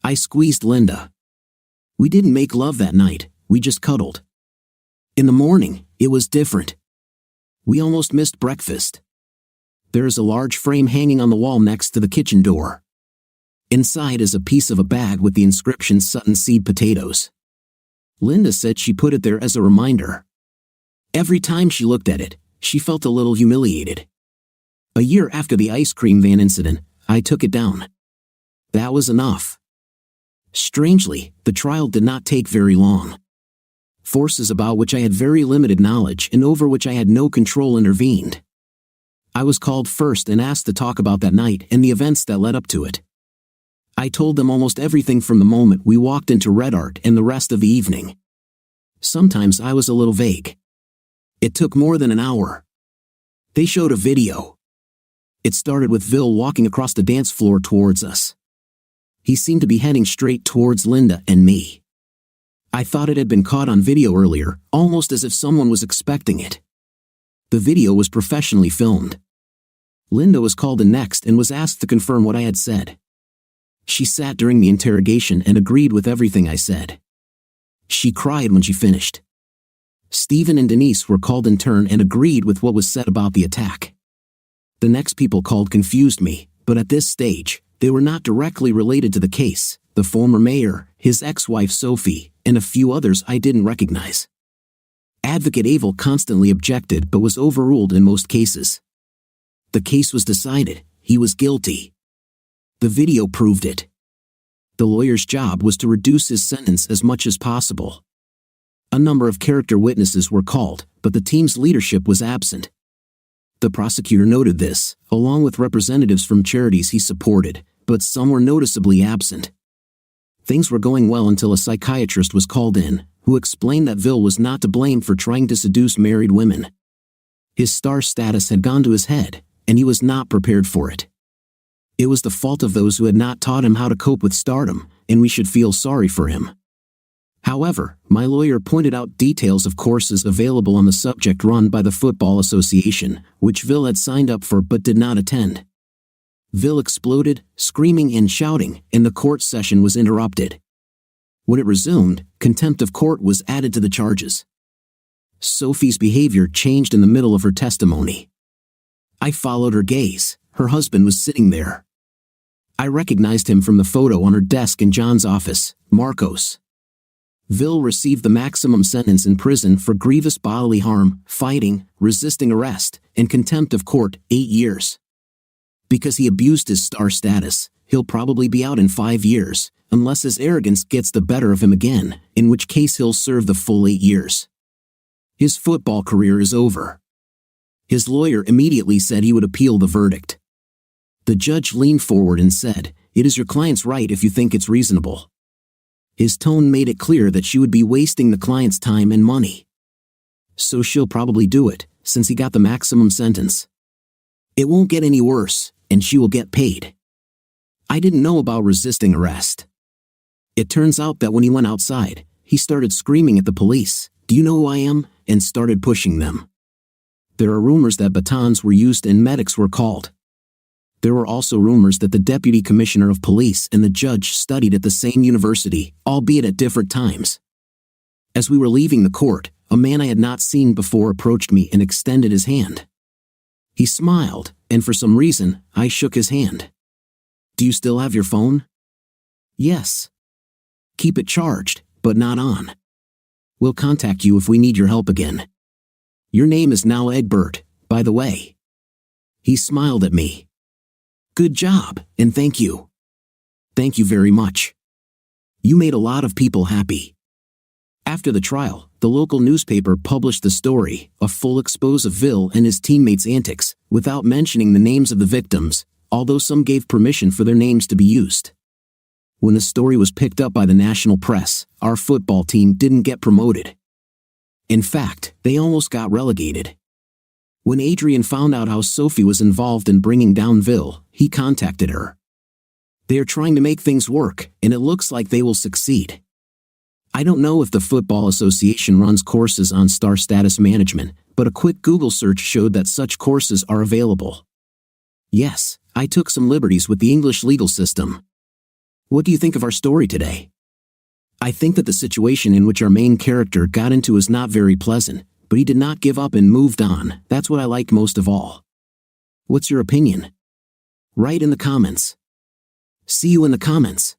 I squeezed Linda. We didn't make love that night, we just cuddled. In the morning, it was different. We almost missed breakfast. There is a large frame hanging on the wall next to the kitchen door. Inside is a piece of a bag with the inscription Sutton Seed Potatoes. Linda said she put it there as a reminder. Every time she looked at it, she felt a little humiliated. A year after the ice cream van incident, I took it down. That was enough. Strangely, the trial did not take very long. Forces about which I had very limited knowledge and over which I had no control intervened. I was called first and asked to talk about that night and the events that led up to it. I told them almost everything from the moment we walked into Red Art and the rest of the evening. Sometimes I was a little vague. It took more than an hour. They showed a video. It started with Vil walking across the dance floor towards us. He seemed to be heading straight towards Linda and me. I thought it had been caught on video earlier, almost as if someone was expecting it. The video was professionally filmed. Linda was called in next and was asked to confirm what I had said. She sat during the interrogation and agreed with everything I said. She cried when she finished. Stephen and Denise were called in turn and agreed with what was said about the attack. The next people called confused me, but at this stage, they were not directly related to the case, the former mayor, his ex-wife Sophie, and a few others I didn't recognize. Advocate Abel constantly objected but was overruled in most cases. The case was decided, he was guilty. The video proved it. The lawyer's job was to reduce his sentence as much as possible. A number of character witnesses were called, but the team's leadership was absent. The prosecutor noted this, along with representatives from charities he supported, but some were noticeably absent. Things were going well until a psychiatrist was called in, who explained that Vil was not to blame for trying to seduce married women. His star status had gone to his head, and he was not prepared for it. It was the fault of those who had not taught him how to cope with stardom, and we should feel sorry for him. However, my lawyer pointed out details of courses available on the subject run by the Football Association, which Vil had signed up for but did not attend. Vil exploded, screaming and shouting, and the court session was interrupted. When it resumed, contempt of court was added to the charges. Sophie's behavior changed in the middle of her testimony. I followed her gaze. Her husband was sitting there. I recognized him from the photo on her desk in John's office, Marcos. Vil received the maximum sentence in prison for grievous bodily harm, fighting, resisting arrest, and contempt of court, 8 years. Because he abused his star status, he'll probably be out in 5 years, unless his arrogance gets the better of him again, in which case he'll serve the full 8 years. His football career is over. His lawyer immediately said he would appeal the verdict. The judge leaned forward and said, "It is your client's right if you think it's reasonable." His tone made it clear that she would be wasting the client's time and money. So she'll probably do it, since he got the maximum sentence. It won't get any worse, and she will get paid. I didn't know about resisting arrest. It turns out that when he went outside, he started screaming at the police, "Do you know who I am?" and started pushing them. There are rumors that batons were used and medics were called. There were also rumors that the deputy commissioner of police and the judge studied at the same university, albeit at different times. As we were leaving the court, a man I had not seen before approached me and extended his hand. He smiled, and for some reason, I shook his hand. "Do you still have your phone?" "Yes." "Keep it charged, but not on. We'll contact you if we need your help again. Your name is now Egbert, by the way." He smiled at me. "Good job, and thank you." "Thank you very much. You made a lot of people happy." After the trial, the local newspaper published the story, a full expose of Vil and his teammates' antics, without mentioning the names of the victims, although some gave permission for their names to be used. When the story was picked up by the national press, our football team didn't get promoted. In fact, they almost got relegated. When Adrian found out how Sophie was involved in bringing down Vil, he contacted her. They are trying to make things work, and it looks like they will succeed. I don't know if the Football Association runs courses on star status management, but a quick Google search showed that such courses are available. Yes, I took some liberties with the English legal system. What do you think of our story today? I think that the situation in which our main character got into is not very pleasant, but he did not give up and moved on. That's what I liked most of all. What's your opinion? Write in the comments. See you in the comments.